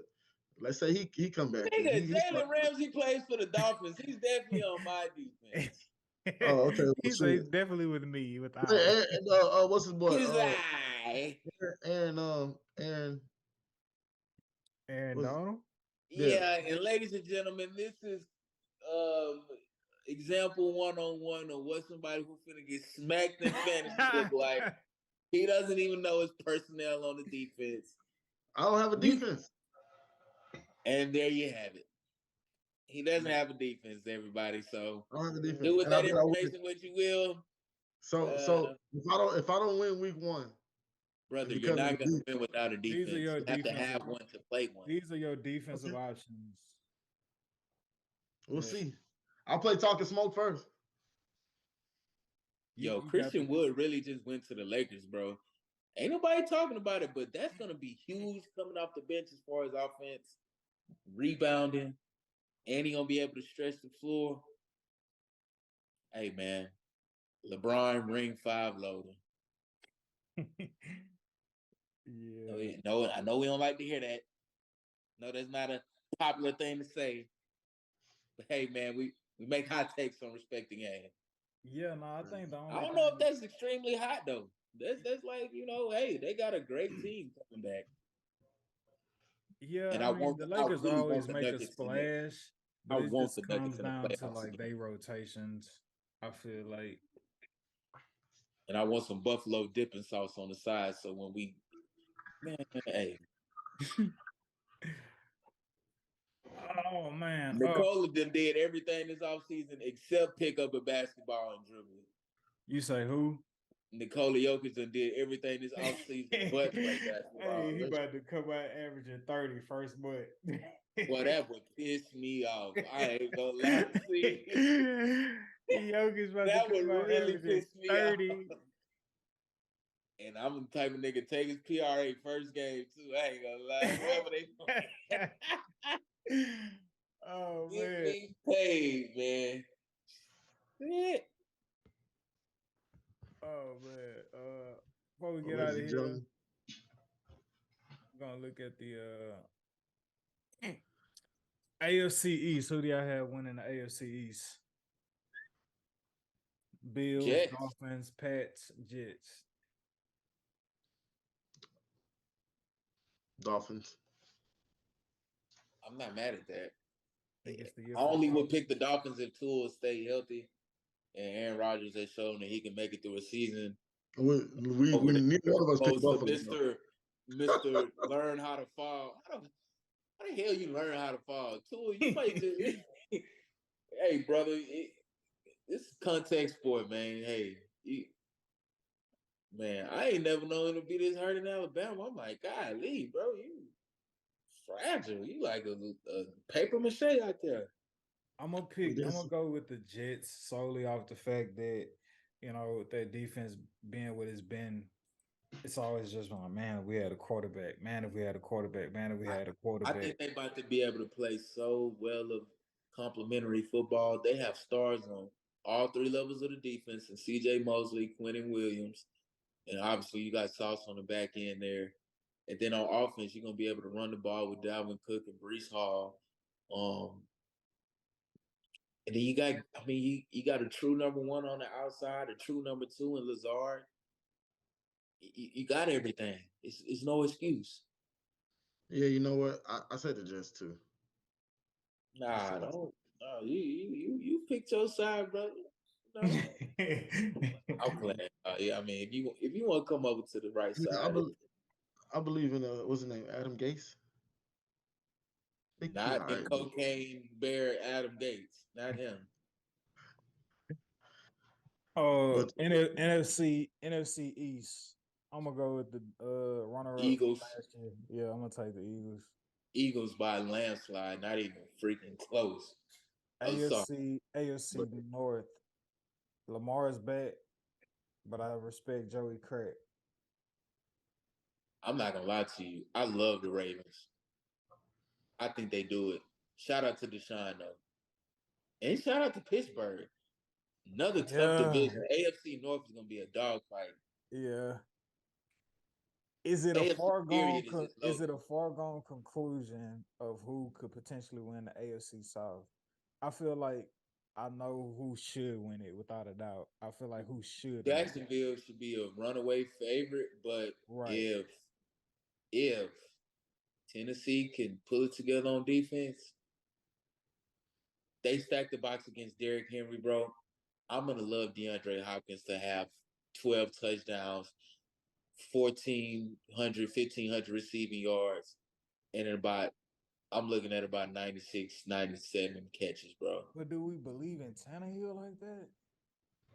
let's say he come back and Nigga, he start. Jalen Ramsey plays for the Dolphins. He's definitely on my defense. Oh, okay. Well, he's shit. definitely with me with I. And, what's his boy? He's like, Aaron. Aaron Was Donald. yeah. yeah, and ladies and gentlemen, this is um example 1-on-1 of what somebody who's finna get smacked in fantasy look like. He doesn't even know his personnel on the defense. I don't have a defense. And there you have it. He doesn't have a defense, everybody. So I don't have a defense. do with And I that bet I win. information what you will. So if I don't win week 1, Brother, you're because of not the gonna defense, win without a These are defense. your You have to defensive. have one to play one. These are your defensive Okay. options. We'll see. I'll play Talkin' Smoke first. Yo, You got Christian Wood really just went to the Lakers, bro. Ain't nobody talking about it, but that's gonna be huge coming off the bench as far as offense, rebounding, and he gonna be able to stretch the floor. Hey man, LeBron ring 5 loader. yeah. No, I know we don't like to hear that. No, that's not a popular thing to say. But hey man, we make hot takes on respect the game. Yeah, no, I think the I only don't know thing if that's extremely hot though. That's like, hey, they got a great team coming back. yeah, And I mean the I Lakers really want always the make a Nuggets to make. splash, I but it want just the comes Nuggets in the down to playoffs like again. they rotations. I feel like And I want some buffalo dipping sauce on the side. So when we, man, hey, oh man. Nicola did everything this offseason except pick up a basketball and dribble it. You say who? Nikola Jokic did everything this offseason but play basketball. Hey, he about to come out averaging 30 first month. Well, that would piss me off. I ain't gonna lie. See, Jokic about that to would come out really averaging piss me 30. off. And I'm the type of nigga take his PRA first game too. I ain't gonna lie. Wherever they Oh get man. me paid, man. Shit. Oh man. Before we get Ladies out of and here, gentlemen. we're gonna look at the AFC East. Who do y'all have winning the AFC East? Bills, Jets. Dolphins, Pats, Jets. Dolphins. I'm not mad at that. I think it's the year I for the only would Dolphins. pick the Dolphins if Tua stay healthy. and Aaron Rodgers has shown that he can make it through a season We over there. neither one of us picked Opposed to Buffalo. Mister Learn how to fall. How the hell you learn how to fall? Tua, you might just. Hey, brother, it's context sport, man. Hey, man, I ain't never known him to be this hurt in Alabama. I'm like, golly, bro, you fragile. You like a paper mache out there. I'm gonna go with the Jets solely off the fact that their defense being what it's been. It's always just like, man, if we had a quarterback. Man, if we had a quarterback. Man, if we had a I quarterback. think they about to be able to play so well of complementary football. They have stars on all three levels of the defense, and C.J. Mosley, Quentin Williams, and obviously you got Sauce on the back end there. And then on offense, you're gonna be able to run the ball with Dalvin Cook and Brees Hall. And then you got a true number one on the outside, a true number two in Lazard. You got everything. It's no excuse. Yeah, you know what? I said the Jets too. Nah, don't. No, you picked your side, brother. No, I'm playing. Yeah, I mean, if you want to come over to the right Yeah, side, I believe in what's his name, Adam Gase. not the cocaine bear Adam Gates, not him. Oh, NFC East. I'm gonna go with the runner-up Eagles. last year. Yeah, I'm gonna take the Eagles. Eagles by a landslide, not even freaking close. AFC North. Lamar is back, but I respect Joey Crack. I'm not gonna lie to you. I love the Ravens. I think they do it. Shout out to Deshaun though, and shout out to Pittsburgh. Another tough division. AFC North is gonna be a dogfight. Yeah. Is it a foregone conclusion of who could potentially win the AFC South? I feel like I know who should win it without a doubt. I feel like who should Jacksonville should be a runaway favorite, but if Tennessee can pull it together on defense, they stack the box against Derrick Henry, bro. I'm gonna love DeAndre Hopkins to have 12 touchdowns, 1,500 receiving yards, and I'm looking at about 96, 97 catches, bro. But do we believe in Tannehill like that?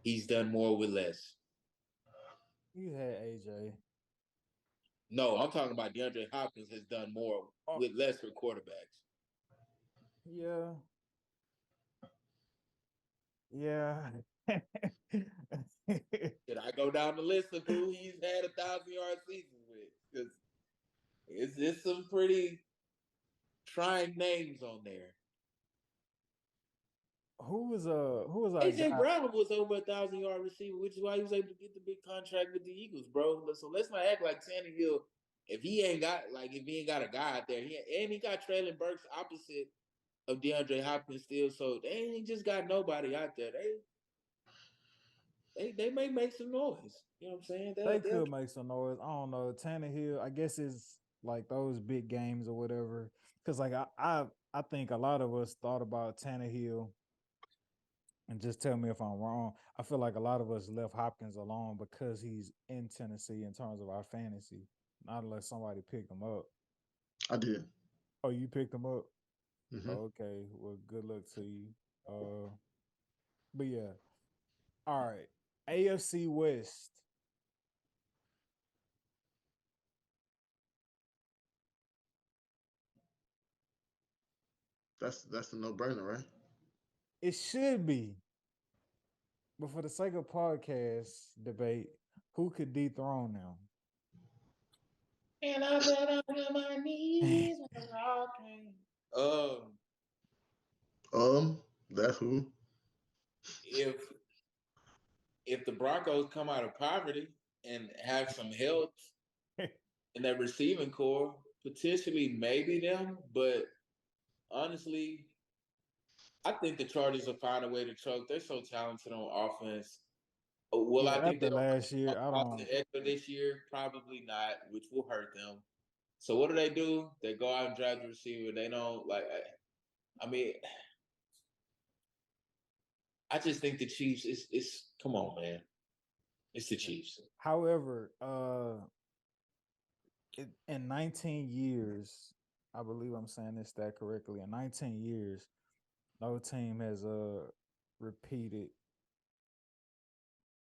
He's done more with less. You had AJ. No, I'm talking about DeAndre Hopkins has done more with less for quarterbacks. Yeah. Yeah. Should I go down the list of who he's had 1,000-yard seasons with? Because it's some pretty trying names on there. Who was our AJ Brown was over 1,000-yard receiver, which is why he was able to get the big contract with the Eagles, bro. So let's not act like Tannehill, if he ain't got a guy out there, he got Traylon Burks opposite of DeAndre Hopkins still. So they ain't just got nobody out there. They may make some noise. You know what I'm saying? They could make some noise. I don't know. Tannehill, I guess it's like those big games or whatever. Because like I think a lot of us thought about Tannehill, and just tell me if I'm wrong. I feel like a lot of us left Hopkins alone because he's in Tennessee in terms of our fantasy. Not unless somebody picked him up. I did. Oh, you picked him up? Mm-hmm. Okay. Well, good luck to you. But yeah. All right. AFC West. That's a no-brainer, right? It should be. But for the sake of podcast debate, who could dethrone them? And I got up on my knees. That's who. If the Broncos come out of poverty and have some help in that receiving core, potentially maybe them, but honestly, I think the Chargers will find a way to choke. They're so talented on offense. Will I think they'll last year? I don't. This year, probably not, which will hurt them. So what do? They go out and draft the receiver. They don't like. I mean, I just think the Chiefs. It's come on, man. It's the Chiefs. However, in 19 years, I believe I'm saying this stat correctly. In 19 years, no team has repeated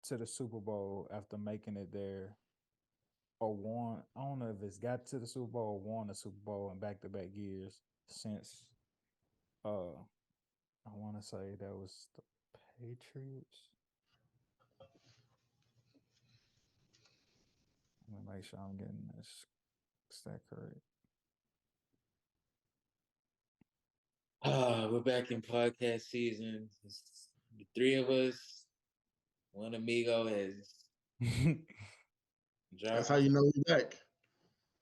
to the Super Bowl after making it there or won. I don't know if it's got to the Super Bowl or won the Super Bowl in back-to-back years since. I want to say that was the Patriots. Let me make sure I'm getting this stat correct. We're back in podcast season. It's the three of us. One amigo has That's dropped. how you know we back.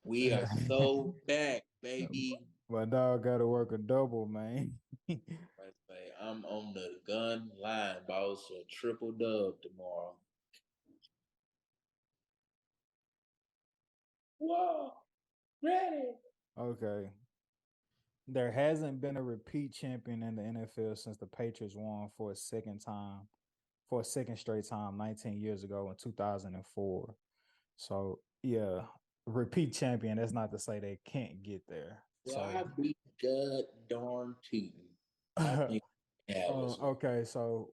We are so back, baby. My dog got to work a double, man. I say I'm on the gun line, boss. A triple dub tomorrow. Whoa, ready. Okay. There hasn't been a repeat champion in the NFL since the Patriots won for a second straight time 19 years ago in 2004. So, yeah, repeat champion. That's not to say they can't get there. Well, I be god darn tootin'. I think okay, so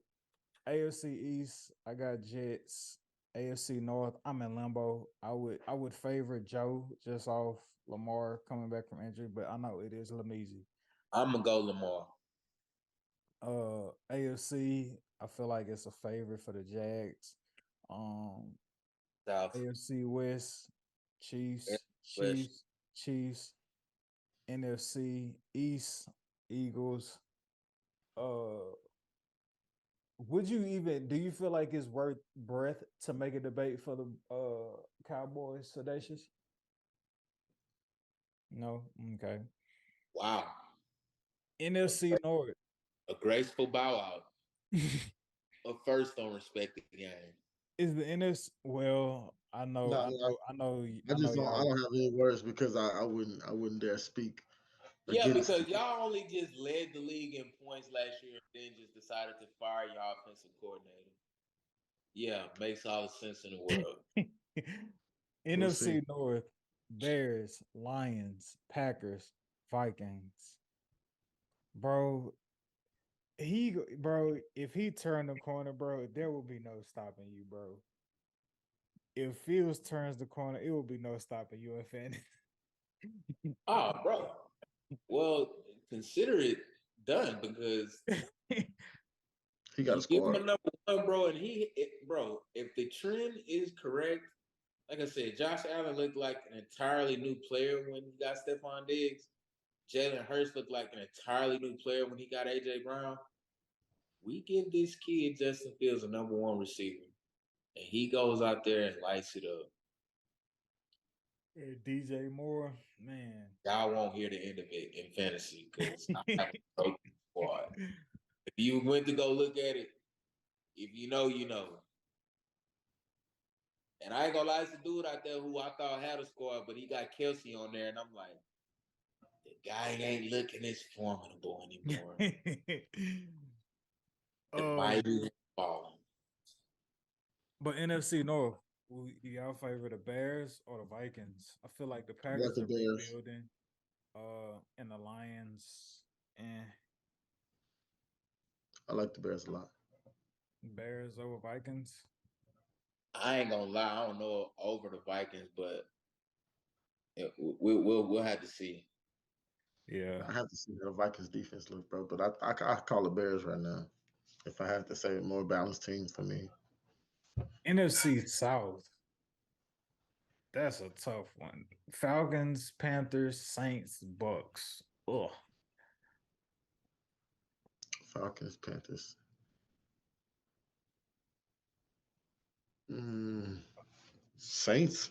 AFC East, I got Jets. AFC North, I'm in limbo. I would favor Joe just off Lamar coming back from injury, but I know it is Lamezy. I'm gonna go Lamar. AFC, I feel like it's a favorite for the Jags. South. AFC West, Chiefs, West. Chiefs, Chiefs. NFC East, Eagles. Would you even do you feel like it's worth breath to make a debate for the Cowboys sedacious? No? Okay. Wow. NFC North. A graceful bow out. But first, don't respect the game. Is the NFC well, I know. I just don't. I don't have any words because I wouldn't dare speak. Yeah, because y'all only just led the league in points last year and then just decided to fire your offensive coordinator. Yeah, makes all the sense in the world. NFC North, Bears, Lions, Packers, Vikings. Bro, if he turned the corner, bro, there will be no stopping you, bro. If Fields turns the corner, it will be no stopping you, fan. Oh, bro. Well, consider it done because he got a give him squad. a number one, bro. And bro, if the trend is correct, like I said, Josh Allen looked like an entirely new player when he got Stephon Diggs. Jalen Hurts looked like an entirely new player when he got AJ Brown. We give this kid Justin Fields a number one receiver, and he goes out there and lights it up. DJ Moore, man. Y'all won't hear the end of it in fantasy because I have a broken squad. If you went to go look at it, if you know, you know. And I ain't gonna lie, it's a dude out there who I thought had a squad, but he got Kelsey on there, and I'm like, the guy ain't looking as formidable anymore. The mighty falling. But NFC North, y'all favor the Bears or the Vikings? I feel like the Packers are rebuilding. And the Lions, I like the Bears a lot. Bears over Vikings. I ain't gonna lie, I don't know over the Vikings, but we'll have to see. Yeah, I have to see how the Vikings defense look, bro. But I call the Bears right now. If I have to say, more balanced team for me. NFC South. That's a tough one. Falcons, Panthers, Saints, Bucks. Ugh. Falcons, Panthers. Saints.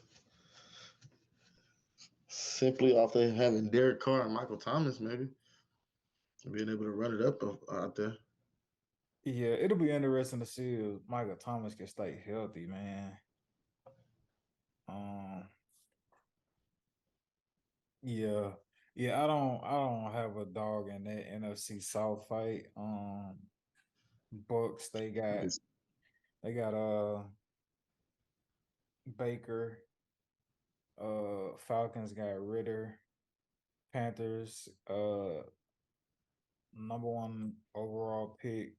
Simply off they having Derek Carr and Michael Thomas, maybe. Being able to run it up out there. Yeah, it'll be interesting to see if Michael Thomas can stay healthy, man. Yeah, I don't have a dog in that NFC South fight. Bucks, they got Baker. Falcons got Ritter. Panthers, number one overall pick,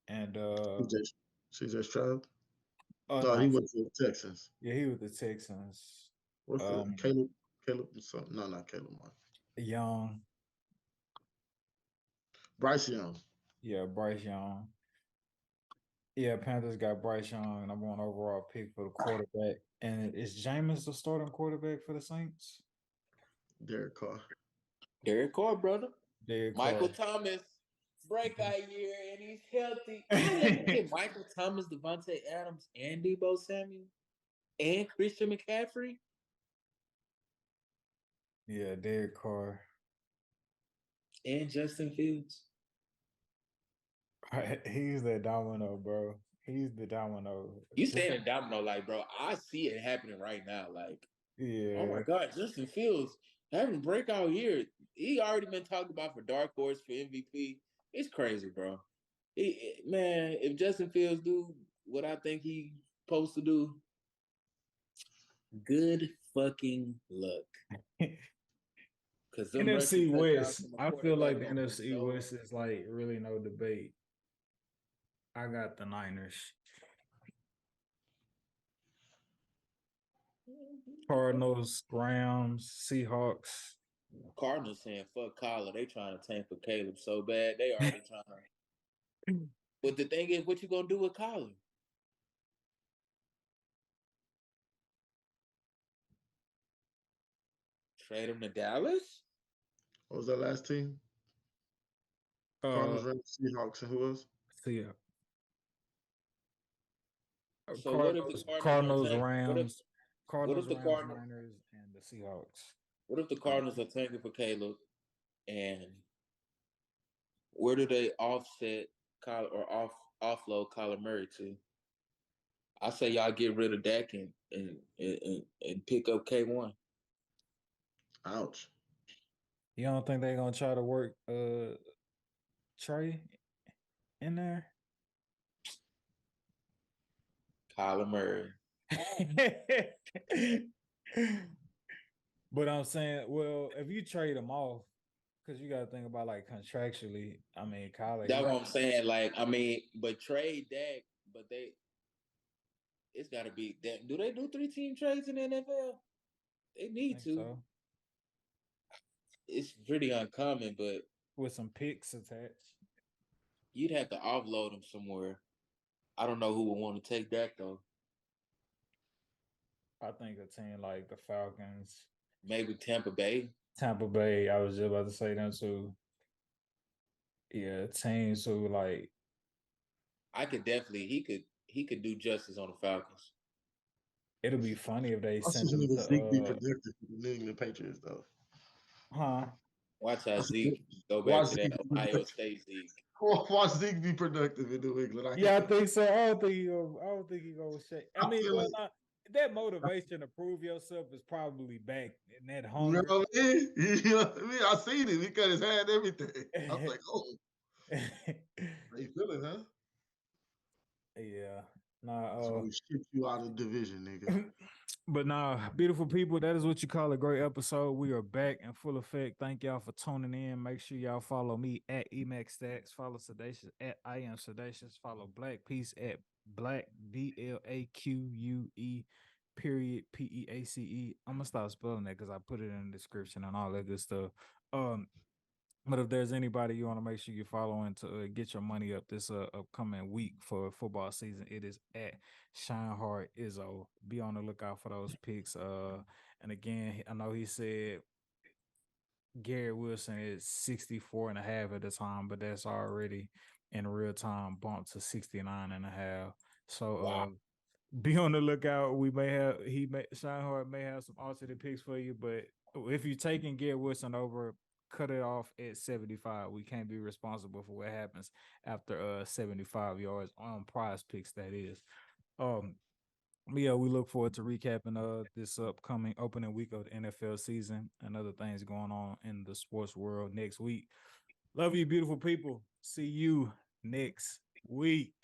and CJ Stroud. oh No, no, he went to the Texans. yeah, he was the Texans. What's the Caleb? Caleb something? No, not Caleb. Young, Bryce Young. yeah, Bryce Young. Yeah, Panthers got Bryce Young, number one overall pick for the quarterback. And is Jameis the starting quarterback for the Saints? Derek Carr. Derek Carr, brother. Derek Michael Carr. Thomas, breakout year, and he's healthy. You get Michael Thomas, Devontae Adams, and Debo Samuel, and Christian McCaffrey. Yeah, Derek Carr. And Justin Fields. He's the domino, bro. He's the domino. You saying a domino, like, bro, I see it happening right now. Like, yeah. Oh my God, Justin Fields having a breakout year. He already been talked about for Dark Horse for MVP. It's crazy, bro. Man, if Justin Fields do what I think he's supposed to do, good fucking luck. Because NFC West, I feel like the NFC West is like really no debate. I got the Niners. Cardinals, Rams, Seahawks. Cardinals saying fuck Kyler. They trying to tank for Caleb so bad. They already trying to. But the thing is, what you gonna do with Kyler? Trade him to Dallas? What was that last team? Cardinals, Rams, Seahawks, and who else? Seahawks. So what if the Cardinals, Rams, Niners, and the Seahawks? What if the Cardinals are tanking for Caleb, and where do they offset Kyler or offload Kyler Murray to? I say y'all get rid of Dak and pick up K1. Ouch. You don't think they're gonna try to work Trey in there? Kyler Murray. But I'm saying, well, if you trade him off, because you got to think about like contractually. I mean, Kyler. That's what I'm saying. Like, I mean, but trade Dak, but it's got to be that. Do they do 3-team trades in the NFL? They need to. So. It's pretty uncommon, but with some picks attached, you'd have to offload them somewhere. I don't know who would want to take that though. I think a team like the Falcons, maybe Tampa Bay. Tampa Bay. I was just about to say them too. Yeah, teams who like. I could definitely. He could do justice on the Falcons. It'll be funny if they send him to Zeke be productive for the New England Patriots though. Huh? Watch how Zeke go back to that Ohio State Zeke. Watch Zeke be productive in New England. I think so. I don't think he gonna shake. I mean, that motivation to prove yourself is probably back in that hunger. You know what I mean? You know what I mean? I seen it. He cut his hand, everything. I was like, oh. How you feeling, huh? Yeah. So we ship you out of division, nigga. But beautiful people, that is what you call a great episode. We are back in full effect. Thank y'all for tuning in. Make sure y'all follow me at Emax Stacks. Follow Sedacious at I Am Sedacious. Follow Black Peace at Black BLAQUE period PEACE. I'm gonna stop spelling that because I put it in the description and all that good stuff. But if there's anybody you want to make sure you're following to get your money up this upcoming week for football season, it is at Shine Hard Izzo. Be on the lookout for those picks. And again, I know he said Garrett Wilson is 64.5 at the time, but that's already in real time bumped to 69.5. So be on the lookout. Shine Hard may have some alternate picks for you, but if you're taking Garrett Wilson over, cut it off at 75. We can't be responsible for what happens after 75 yards on prize picks, that is. Yeah, we look forward to recapping this upcoming opening week of the NFL season and other things going on in the sports world next week. Love you, beautiful people. See you next Weak.